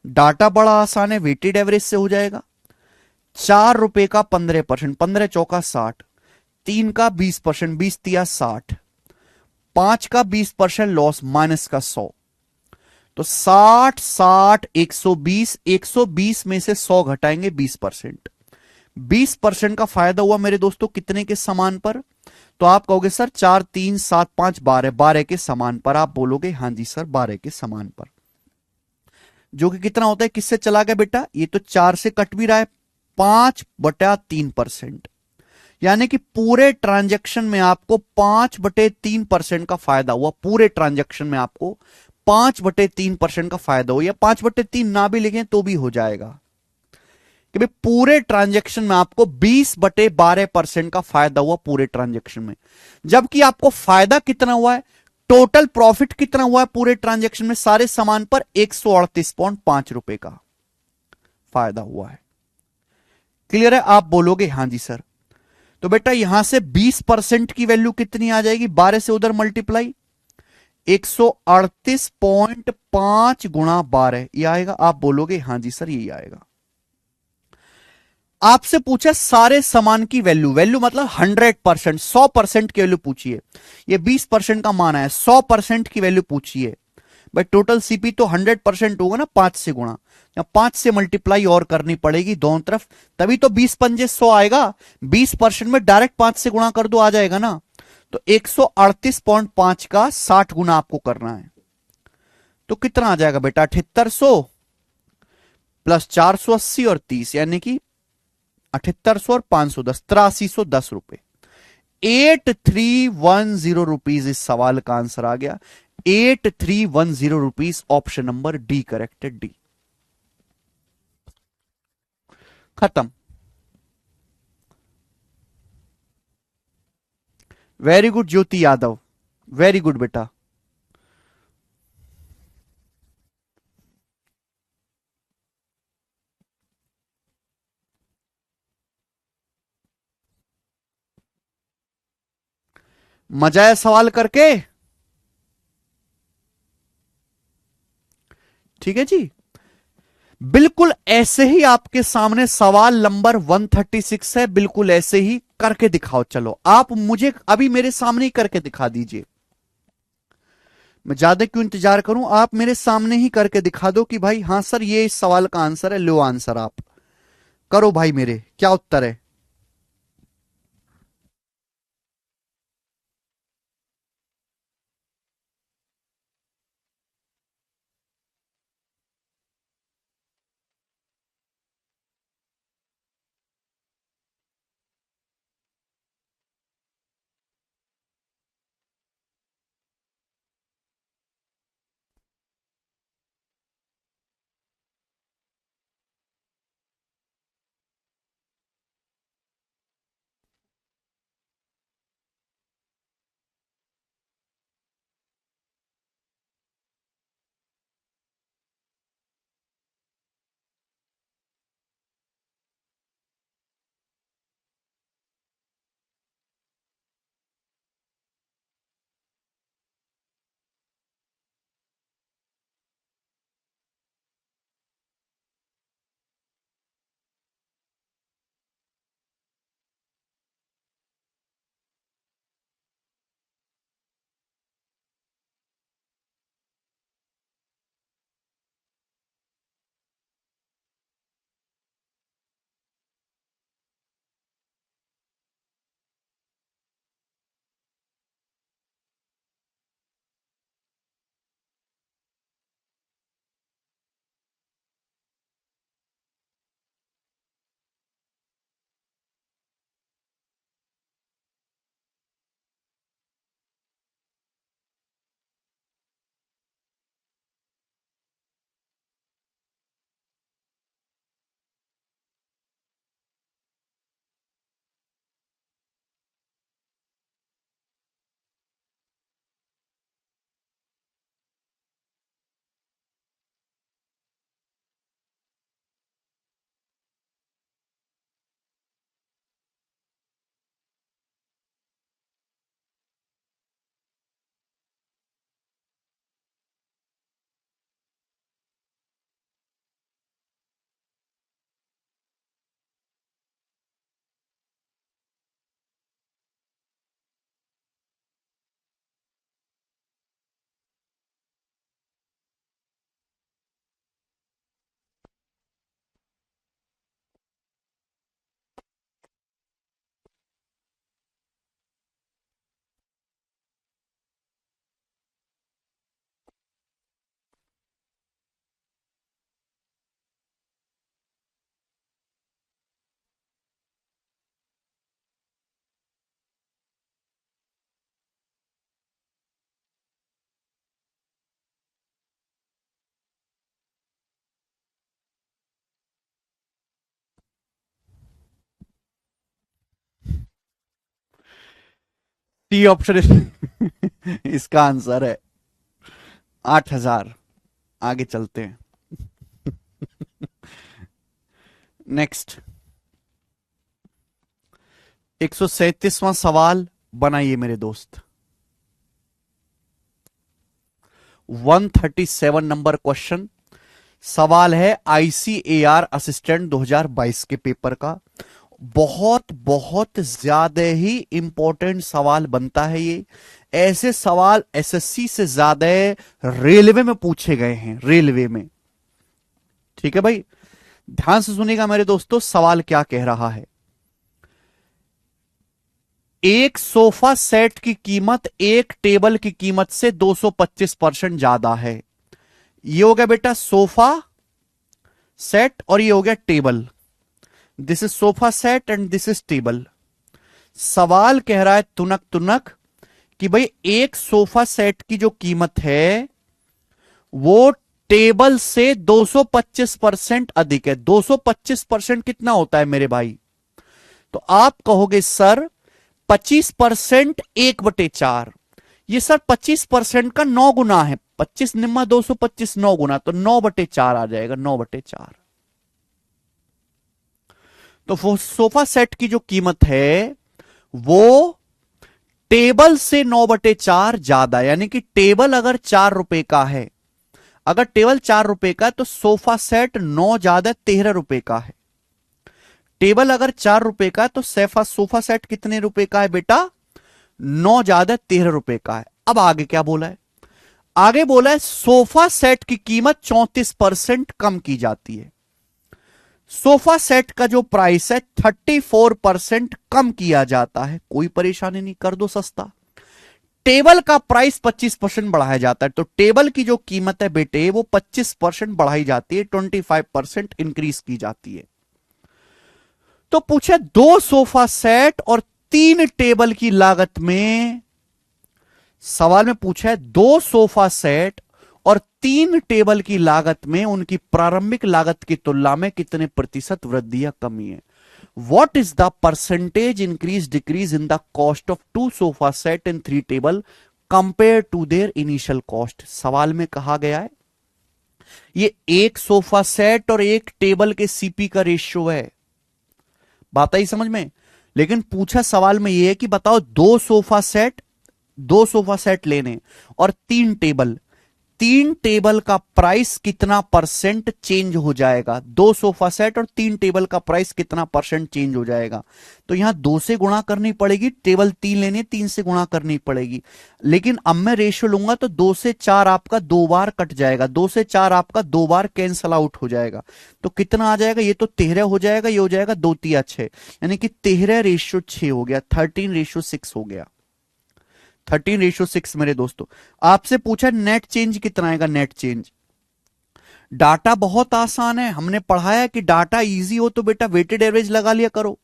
Speaker 1: डाटा बड़ा आसान है, वेटेड एवरेज से हो जाएगा। 4 रुपए का 15%, 15 चौका 60, 3 का 20%, 20 तिया 60, 5 का 20% लॉस माइनस का 100। तो 60 60 120, 120 में से 100 घटाएंगे 20%। 20% का फायदा हुआ मेरे दोस्तों कितने के सामान पर? तो आप कहोगे सर 4 3 7 5 12, 12 के सामान पर। आप बोलोगे हां जी सर 12 के सामान पर, जो कि कितना होता है? किससे चला गया बेटा? ये तो 4 से कट भी रहा है, 5/3%। यानी कि पूरे ट्रांजैक्शन में आपको 5/3% का फायदा हुआ। पूरे ट्रांजैक्शन में आपको 5/3% का फायदा हुआ, या 5/3 ना भी लिखें तो भी हो जाएगा कि भाई पूरे ट्रांजैक्शन में आपको 20/12% का फायदा हुआ पूरे ट्रांजैक्शन में। जबकि आपको फायदा कितना हुआ है? टोटल प्रॉफिट कितना हुआ है पूरे ट्रांजैक्शन में सारे सामान पर? 138.5 रुपए का। फायदा हुआ है। क्लियर है? आप बोलोगे हां जी सर। तो बेटा यहां से 20% की वैल्यू कितनी आ जाएगी, 12 से उधर मल्टीप्लाई, 138.5 गुणा 12 ये आएगा। आप बोलोगे हां जी सर यही आएगा। आपसे पूछा सारे सामान की वैल्यू, वैल्यू मतलब 100%, 100% की वैल्यू पूछिए। ये 20% का मान है, 100% की वैल्यू पूछिए। भाई टोटल सीपी तो 100% होगा ना, 5 से गुणा, या 5 से मल्टीप्लाई और करनी पड़ेगी दोनों तरफ, तभी तो 20 पंजे 100 आएगा। 20% में डायरेक्ट 5 से गुणा कर दो, आ जाएगा ना। तो 138.5 का 60 गुना आपको करना है। तो कितना आ जाएगा बेटा, 7800 प्लस 480 और 30, यानी कि 7800 और 510, 8310 रुपए। 8310 रुपीज इस सवाल का आंसर आ गया। 8310 rupees, option number D corrected, D. खत्म। वेरी गुड ज्योति यादव, वेरी गुड बेटा। मजा है सवाल करके? ठीक है जी। बिल्कुल ऐसे ही आपके सामने सवाल नंबर 136 है, बिल्कुल ऐसे ही करके दिखाओ। चलो आप मुझे अभी मेरे सामने ही करके दिखा दीजिए। मैं ज्यादा क्यों इंतजार करूं, आप मेरे सामने ही करके दिखा दो कि भाई हां सर ये इस सवाल का आंसर है। लो आंसर आप करो भाई, मेरे क्या उत्तर है? टी ऑप्शन इसका आंसर है 8000। आगे चलते हैं। नेक्स्ट 137वां सवाल बनाइए मेरे दोस्त। 137 नंबर क्वेश्चन। सवाल है आईसीएआर असिस्टेंट 2022 के पेपर का। बहुत बहुत ज्यादा ही इंपॉर्टेंट सवाल बनता है ये। ऐसे सवाल एसएससी से ज्यादा रेलवे में पूछे गए हैं, रेलवे में। ठीक है भाई, ध्यान से सुनिएगा मेरे दोस्तों, सवाल क्या कह रहा है। एक सोफा सेट की कीमत एक टेबल की कीमत से 225% ज्यादा है। ये हो गया बेटा सोफा सेट और ये हो गया table. This is sofa set and this is table. सवाल कह रहा है तुनक तुनक कि भाई एक सोफा सेट की जो कीमत है वो टेबल से 225% अधिक है। 225% कितना होता है मेरे भाई? तो आप कहोगे सर 25% 1/4। ये सर 25% का 9 गुना है। 25 निम्मा 225 9 गुना, तो 9/4 आ जाएगा। 9/4। तो वो सोफा सेट की जो कीमत है वो टेबल से 9/4 ज्यादा, यानी कि टेबल अगर 4 रुपए का है, अगर टेबल 4 रुपए का तो सोफा सेट 9 ज्यादा 13 रुपए का है। टेबल अगर 4 रुपए का तो सोफा सेट कितने रुपए का है बेटा? 9 ज्यादा 13 रुपए का है। अब आगे क्या बोला है? आगे बोला है सोफा सेट की कीमत 34% कम की जाती है। सोफा सेट का जो प्राइस है 34% कम किया जाता है। कोई परेशानी नहीं, कर दो सस्ता। टेबल का प्राइस 25% बढ़ाया जाता है। तो टेबल की जो कीमत है बेटे वो 25% बढ़ाई जाती है, 25% इंक्रीज की जाती है। तो पूछे 2 सोफा सेट और 3 टेबल की लागत में, सवाल में पूछा है 2 सोफा सेट और 3 टेबल की लागत में उनकी प्रारंभिक लागत की तुलना में कितने प्रतिशत वृद्धि या कमी है। What is the percentage increase decrease in the cost of 2 sofa set and 3 table compared to their initial cost? सवाल में कहा गया है ये एक सोफा सेट और एक टेबल के सीपी का रेशियो है। बात आई समझ में? लेकिन पूछा सवाल में ये है कि बताओ 2 सोफा सेट लेने और 3 टेबल, 3 टेबल का प्राइस कितना परसेंट चेंज हो जाएगा। 2 सोफा सेट और 3 टेबल का प्राइस कितना परसेंट चेंज हो जाएगा। तो यहां 2 से गुणा करनी पड़ेगी, टेबल 3 लेनी है 3 से गुणा करनी पड़ेगी। लेकिन अब मैं रेशियो लूंगा तो 2 से 4 आपका 2 बार कट जाएगा, 2 से 4 आपका 2 बार कैंसल आउट हो जाएगा। तो कितना आ जाएगा? ये तो 13 हो जाएगा, ये हो जाएगा 2 3 6, यानी कि 13:6 हो गया, 13:6 हो गया। 13:6 मेरे दोस्तों। आपसे पूछा नेट चेंज कितना आएगा। नेट चेंज डाटा बहुत आसान है, हमने पढ़ाया कि डाटा इजी हो तो बेटा वेटेड एवरेज लगा लिया करो।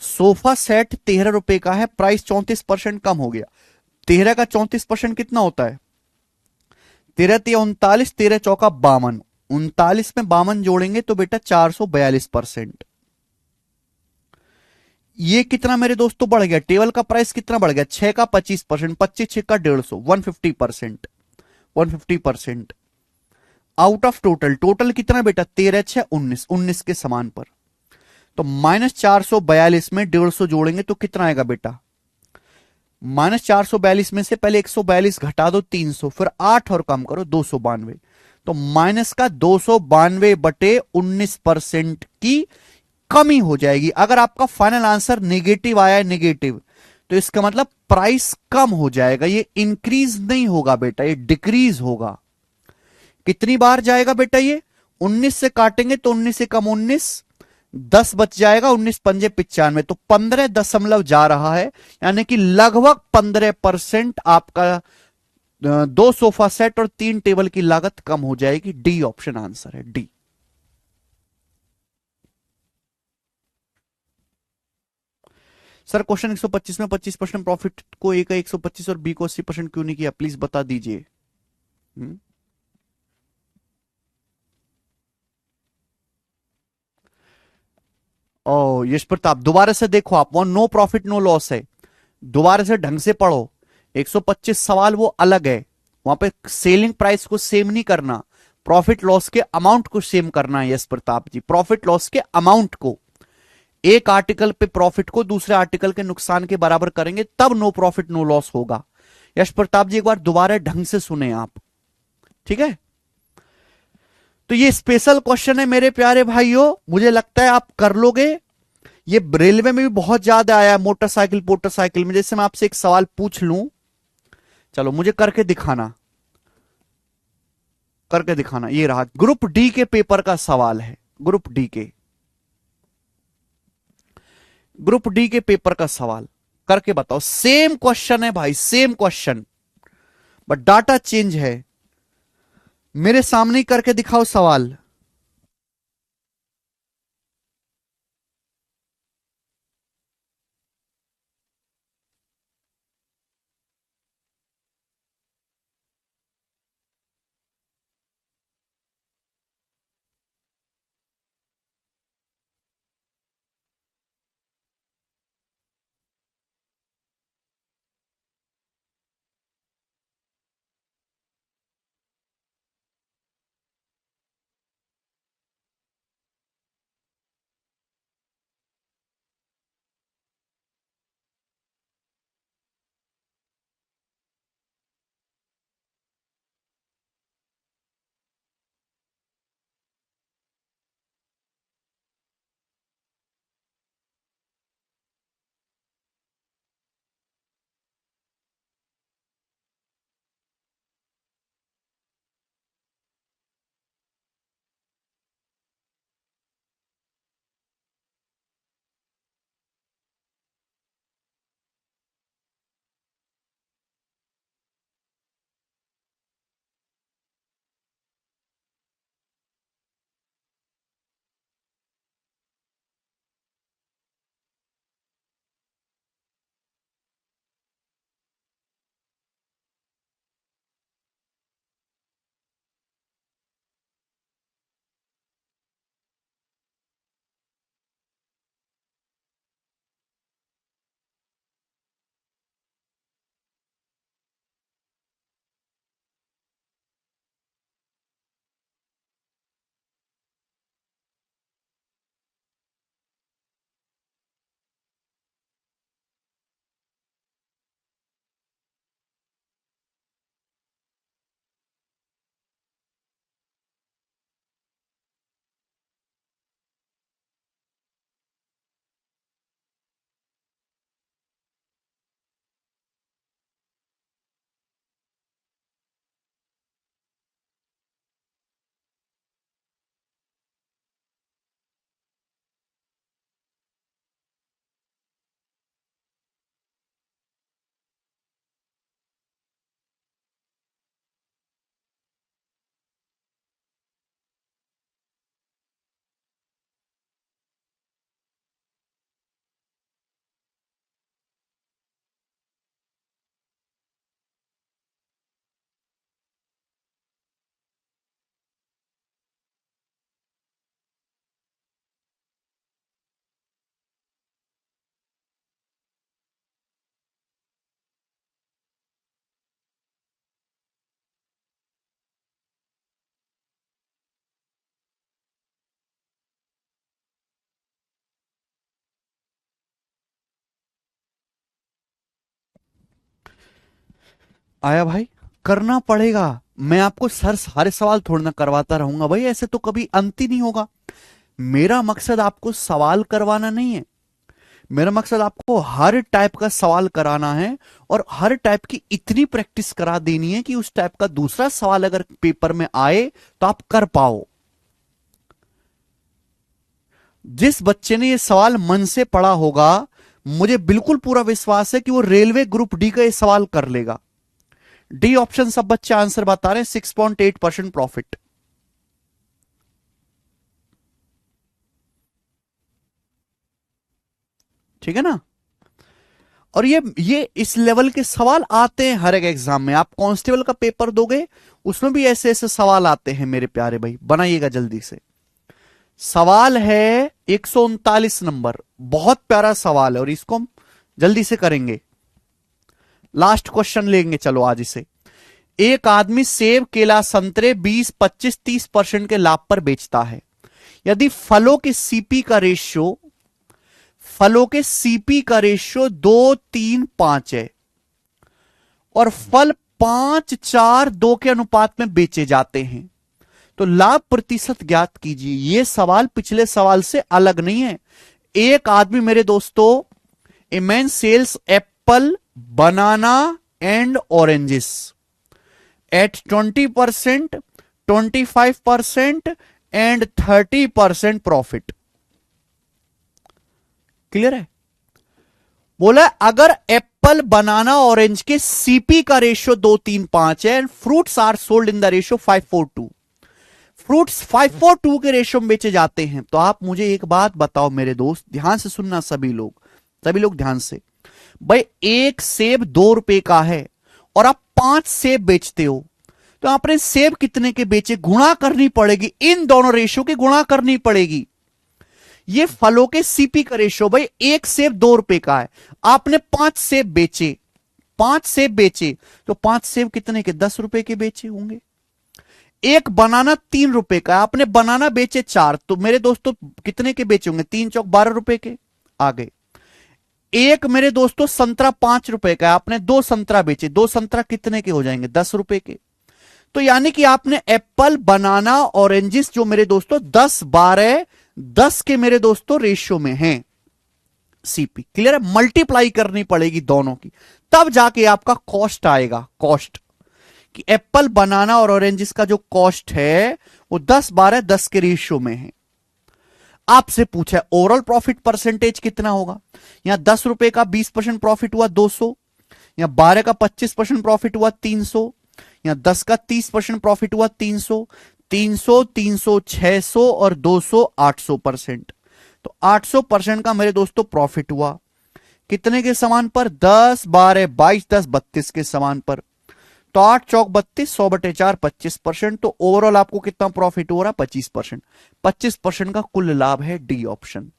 Speaker 1: सोफा सेट 13 रुपए का है, प्राइस 34% कम हो गया। 13 का 34% कितना होता है? 13 39, 13 चौका 52, 39 में 52 जोड़ेंगे तो बेटा 442%। ये कितना मेरे दोस्तों बढ़ गया? टेबल का प्राइस कितना बढ़ गया? 6 का 25%, 25 6 का 150, 150%, 150%। आउट ऑफ टोटल कितना बेटा? 13 6 19, 19 के समान पर। तो -442 में 150 जोड़ेंगे तो कितना आएगा बेटा? -442 में से पहले 142 घटा दो 300, फिर 8 और कम करो 292। तो माइनस का 292/19% की कमी हो जाएगी। अगर आपका फाइनल आंसर नेगेटिव आया है, नेगेटिव, तो इसका मतलब प्राइस कम हो जाएगा। ये इंक्रीज नहीं होगा बेटा, ये डिक्रीज होगा। कितनी बार जाएगा बेटा? ये 19 से काटेंगे तो 19 से कम 19, 10 बच जाएगा, 19 पंजे 95, तो 15 दशमलव जा रहा है, यानी कि लगभग 15% आपका 2 सोफा सेट और 3 टेबल की लागत कम हो जाएगी। डी ऑप्शन आंसर है, डी। सर क्वेश्चन 125 में 25% प्रॉफिट को ए का 125 और बी को 80% क्यों नहीं किया, प्लीज बता दीजिए। ओ यश प्रताप, दोबारा से देखो आप, वहां नो प्रॉफिट नो लॉस है, दोबारा से ढंग से पढ़ो। 125 सवाल वो अलग है, वहां पे सेलिंग प्राइस को सेम नहीं करना, प्रॉफिट लॉस के अमाउंट को सेम करना है यश प्रताप जी, प्रॉफिट लॉस के अमाउंट को, एक आर्टिकल पे प्रॉफिट को दूसरे आर्टिकल के नुकसान के बराबर करेंगे तब नो प्रॉफिट नो लॉस होगा। यश प्रताप जी एक बार दोबारा ढंग से सुने आप, ठीक है। तो ये स्पेशल क्वेश्चन है मेरे प्यारे भाइयों, मुझे लगता है आप कर लोगे। ये रेलवे में भी बहुत ज्यादा आया है, मोटरसाइकिल में। जैसे मैं आपसे एक सवाल पूछ लूं, चलो मुझे करके दिखाना, ये रहा ग्रुप डी के पेपर का सवाल है, ग्रुप डी के पेपर का सवाल करके बताओ। सेम क्वेश्चन है भाई, same question, but data change है। मेरे सामने ही करके दिखाओ सवाल। आया भाई, करना पड़ेगा। मैं आपको सर सारे सवाल थोड़ा ना करवाता रहूंगा भाई, ऐसे तो कभी अंत ही नहीं होगा। मेरा मकसद आपको सवाल करवाना नहीं है, मेरा मकसद आपको हर टाइप का सवाल कराना है और हर टाइप की इतनी प्रैक्टिस करा देनी है कि उस टाइप का दूसरा सवाल अगर पेपर में आए तो आप कर पाओ। जिस बच्चे ने ये सवाल मन से पढ़ा होगा, मुझे बिल्कुल पूरा विश्वास है कि वो रेलवे ग्रुप डी का ये सवाल कर लेगा। डी ऑप्शन सब बच्चे आंसर बता रहे हैं, 6.8% प्रॉफिट। ठीक है ना। और ये इस लेवल के सवाल आते हैं हर एक एग्जाम में। आप कांस्टेबल का पेपर दोगे, उसमें भी ऐसे ऐसे सवाल आते हैं मेरे प्यारे भाई, बनाइएगा जल्दी से। सवाल है 139 नंबर, बहुत प्यारा सवाल है और इसको हम जल्दी से करेंगे। लास्ट क्वेश्चन लेंगे चलो आज इसे। एक आदमी सेब, केला, संतरे 20, 25, 30% के लाभ पर बेचता है। यदि फलों के सीपी का रेशियो 2-3-5 है और फल 5-4-2 के अनुपात में बेचे जाते हैं, तो लाभ प्रतिशत ज्ञात कीजिए। यह सवाल पिछले सवाल से अलग नहीं है। एक आदमी मेरे दोस्तों, a man sells apple, banana and oranges at 20%, 25% and 30% profit. Clear है? बोला अगर एप्पल, बनाना, ऑरेंज के सीपी का रेशियो 2-3-5 है and fruits are sold in the ratio 5-4-2, fruits 5-4-2 के रेशियो में बेचे जाते हैं, तो आप मुझे एक बात बताओ मेरे दोस्त, ध्यान से सुनना सभी लोग ध्यान से। भाई एक सेब 2 रुपए का है और आप 5 सेब बेचते हो, तो आपने सेब कितने के बेचे गुणा करनी पड़ेगी, इन दोनों रेशियो की गुणा करनी पड़ेगी। ये फलों के सीपी का रेशियो, भाई एक सेब 2 रुपए का है, आपने 5 सेब बेचे, 5 सेब बेचे, तो 5 सेब कितने के 10 रुपए के बेचे होंगे। एक बनाना 3 रुपए का, आपने बनाना बेचे 4, तो मेरे दोस्तों कितने के बेचे होंगे, 3 चौक 12 रुपए के आ गए। एक मेरे दोस्तों संतरा 5 रुपए का, आपने 2 संतरा बेचे, 2 संतरा कितने के हो जाएंगे 10 रुपए के। तो यानी कि आपने एप्पल, बनाना, ऑरेंजेस जो मेरे दोस्तों 10-12-10 के मेरे दोस्तों रेशियो में हैं सीपी। क्लियर है? मल्टीप्लाई करनी पड़ेगी दोनों की, तब जाके आपका कॉस्ट आएगा। कॉस्ट कि एप्पल, बनाना और ऑरेंजेस का जो कॉस्ट है वो 10-12-10 के रेशियो में है। आपसे पूछा है ओवरऑल प्रॉफिट परसेंटेज कितना होगा। यहां 10 रुपए का 20% प्रॉफिट हुआ 200, यहां 12 का 25% प्रॉफिट हुआ 300, यहां 10 का 30% प्रॉफिट हुआ 300, 300, 300, 600 और 200 800%। तो 800% का मेरे दोस्तों प्रॉफिट हुआ कितने के समान पर, 10, 12, 22, 10, 32 के समान पर। तो 8 चौक 32, 100/4 25%। तो ओवरऑल आपको कितना प्रॉफिट हो रहा है 25%। 25% का कुल लाभ है डी ऑप्शन।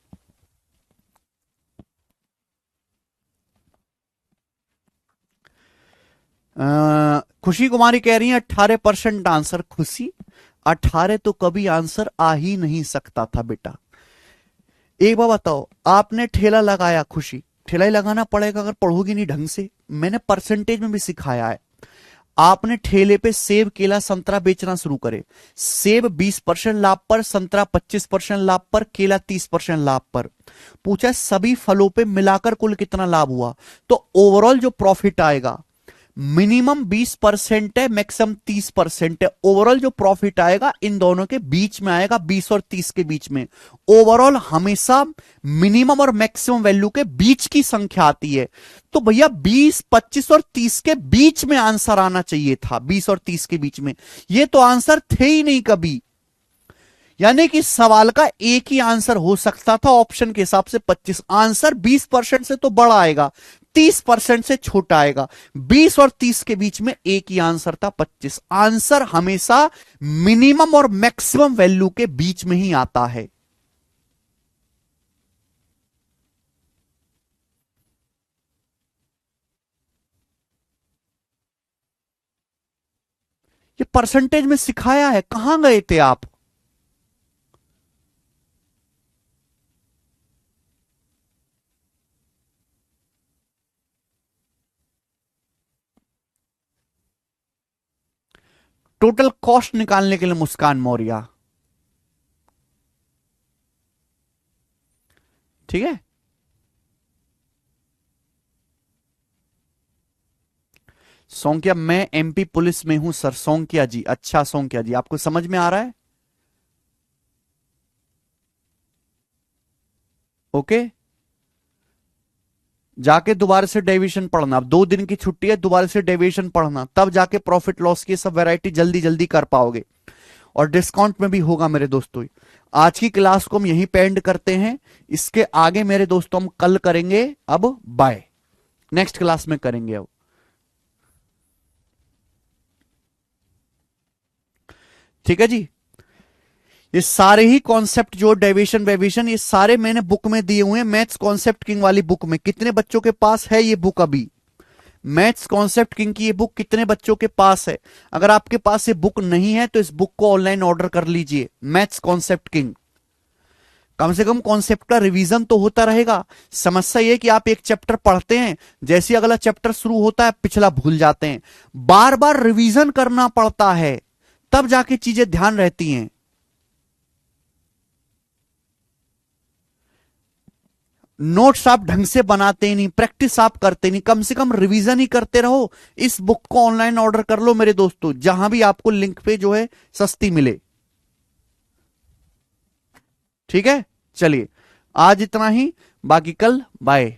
Speaker 1: खुशी कुमारी कह रही है 18% आंसर। खुशी 18 तो कभी आंसर आ ही नहीं सकता था बेटा। एक बार बताओ, आपने ठेला लगाया, खुशी ठेला ही लगाना पड़ेगा अगर पढ़ोगी नहीं ढंग से। मैंने परसेंटेज में भी सिखाया है। आपने ठेले पे सेब, केला, संतरा बेचना शुरू करे, सेब 20% लाभ पर, संतरा 25% लाभ पर, केला 30% लाभ पर। पूछा सभी फलों पे मिलाकर कुल कितना लाभ हुआ, तो ओवरऑल जो प्रॉफिट आएगा मिनिमम 20% है, मैक्सिमम 30% है। ओवरऑल जो प्रॉफिट आएगा इन दोनों के बीच में आएगा, 20 और 30 के बीच में। ओवरऑल हमेशा मिनिमम और मैक्सिमम वैल्यू के बीच की संख्या आती है। तो भैया 20, 25 और 30 के बीच में आंसर आना चाहिए था, 20 और 30 के बीच में। ये तो आंसर थे ही नहीं कभी। यानी कि सवाल का एक ही आंसर हो सकता था ऑप्शन के हिसाब से 25। आंसर 20% से तो बड़ा आएगा, 30% से छोटा आएगा। 20 और 30 के बीच में एक ही आंसर था 25। आंसर हमेशा मिनिमम और मैक्सिमम वैल्यू के बीच में ही आता है। ये परसेंटेज में सिखाया है, कहां गए थे आप। टोटल कॉस्ट निकालने के लिए मुस्कान मौर्य, ठीक है। सोंकिया, मैं एमपी पुलिस में हूं सर। सोंकिया जी, अच्छा सोंकिया जी, आपको समझ में आ रहा है। ओके, जाके दोबारा से डेविएशन पढ़ना। अब 2 दिन की छुट्टी है, दोबारा से डेविएशन पढ़ना, तब जाके प्रॉफिट लॉस की सब वैरायटी जल्दी जल्दी कर पाओगे। और डिस्काउंट में भी होगा मेरे दोस्तों। आज की क्लास को हम यहीं पे एंड करते हैं। इसके आगे मेरे दोस्तों हम कल करेंगे। अब बाय, नेक्स्ट क्लास में करेंगे। अब ठीक है जी। ये सारे ही कॉन्सेप्ट जो डेविएशन वेविएशन, ये सारे मैंने बुक में दिए हुए हैं, मैथ्स कॉन्सेप्ट किंग वाली बुक में। कितने बच्चों के पास है ये बुक अभी, मैथ्स कॉन्सेप्ट किंग की ये बुक कितने बच्चों के पास है? अगर आपके पास ये बुक नहीं है तो इस बुक को ऑनलाइन ऑर्डर कर लीजिए, मैथ्स कॉन्सेप्ट किंग। कम से कम कॉन्सेप्ट का रिवीजन तो होता रहेगा। समस्या ये कि आप एक चैप्टर पढ़ते हैं, जैसे अगला चैप्टर शुरू होता है पिछला भूल जाते हैं, बार बार रिवीजन करना पड़ता है, तब जाके चीजें ध्यान रहती हैं। नोट्स आप ढंग से बनाते नहीं, प्रैक्टिस आप करते नहीं, कम से कम रिवीजन ही करते रहो। इस बुक को ऑनलाइन ऑर्डर कर लो मेरे दोस्तों, जहां भी आपको लिंक पे जो है सस्ती मिले। ठीक है, चलिए आज इतना ही, बाकी कल बाय।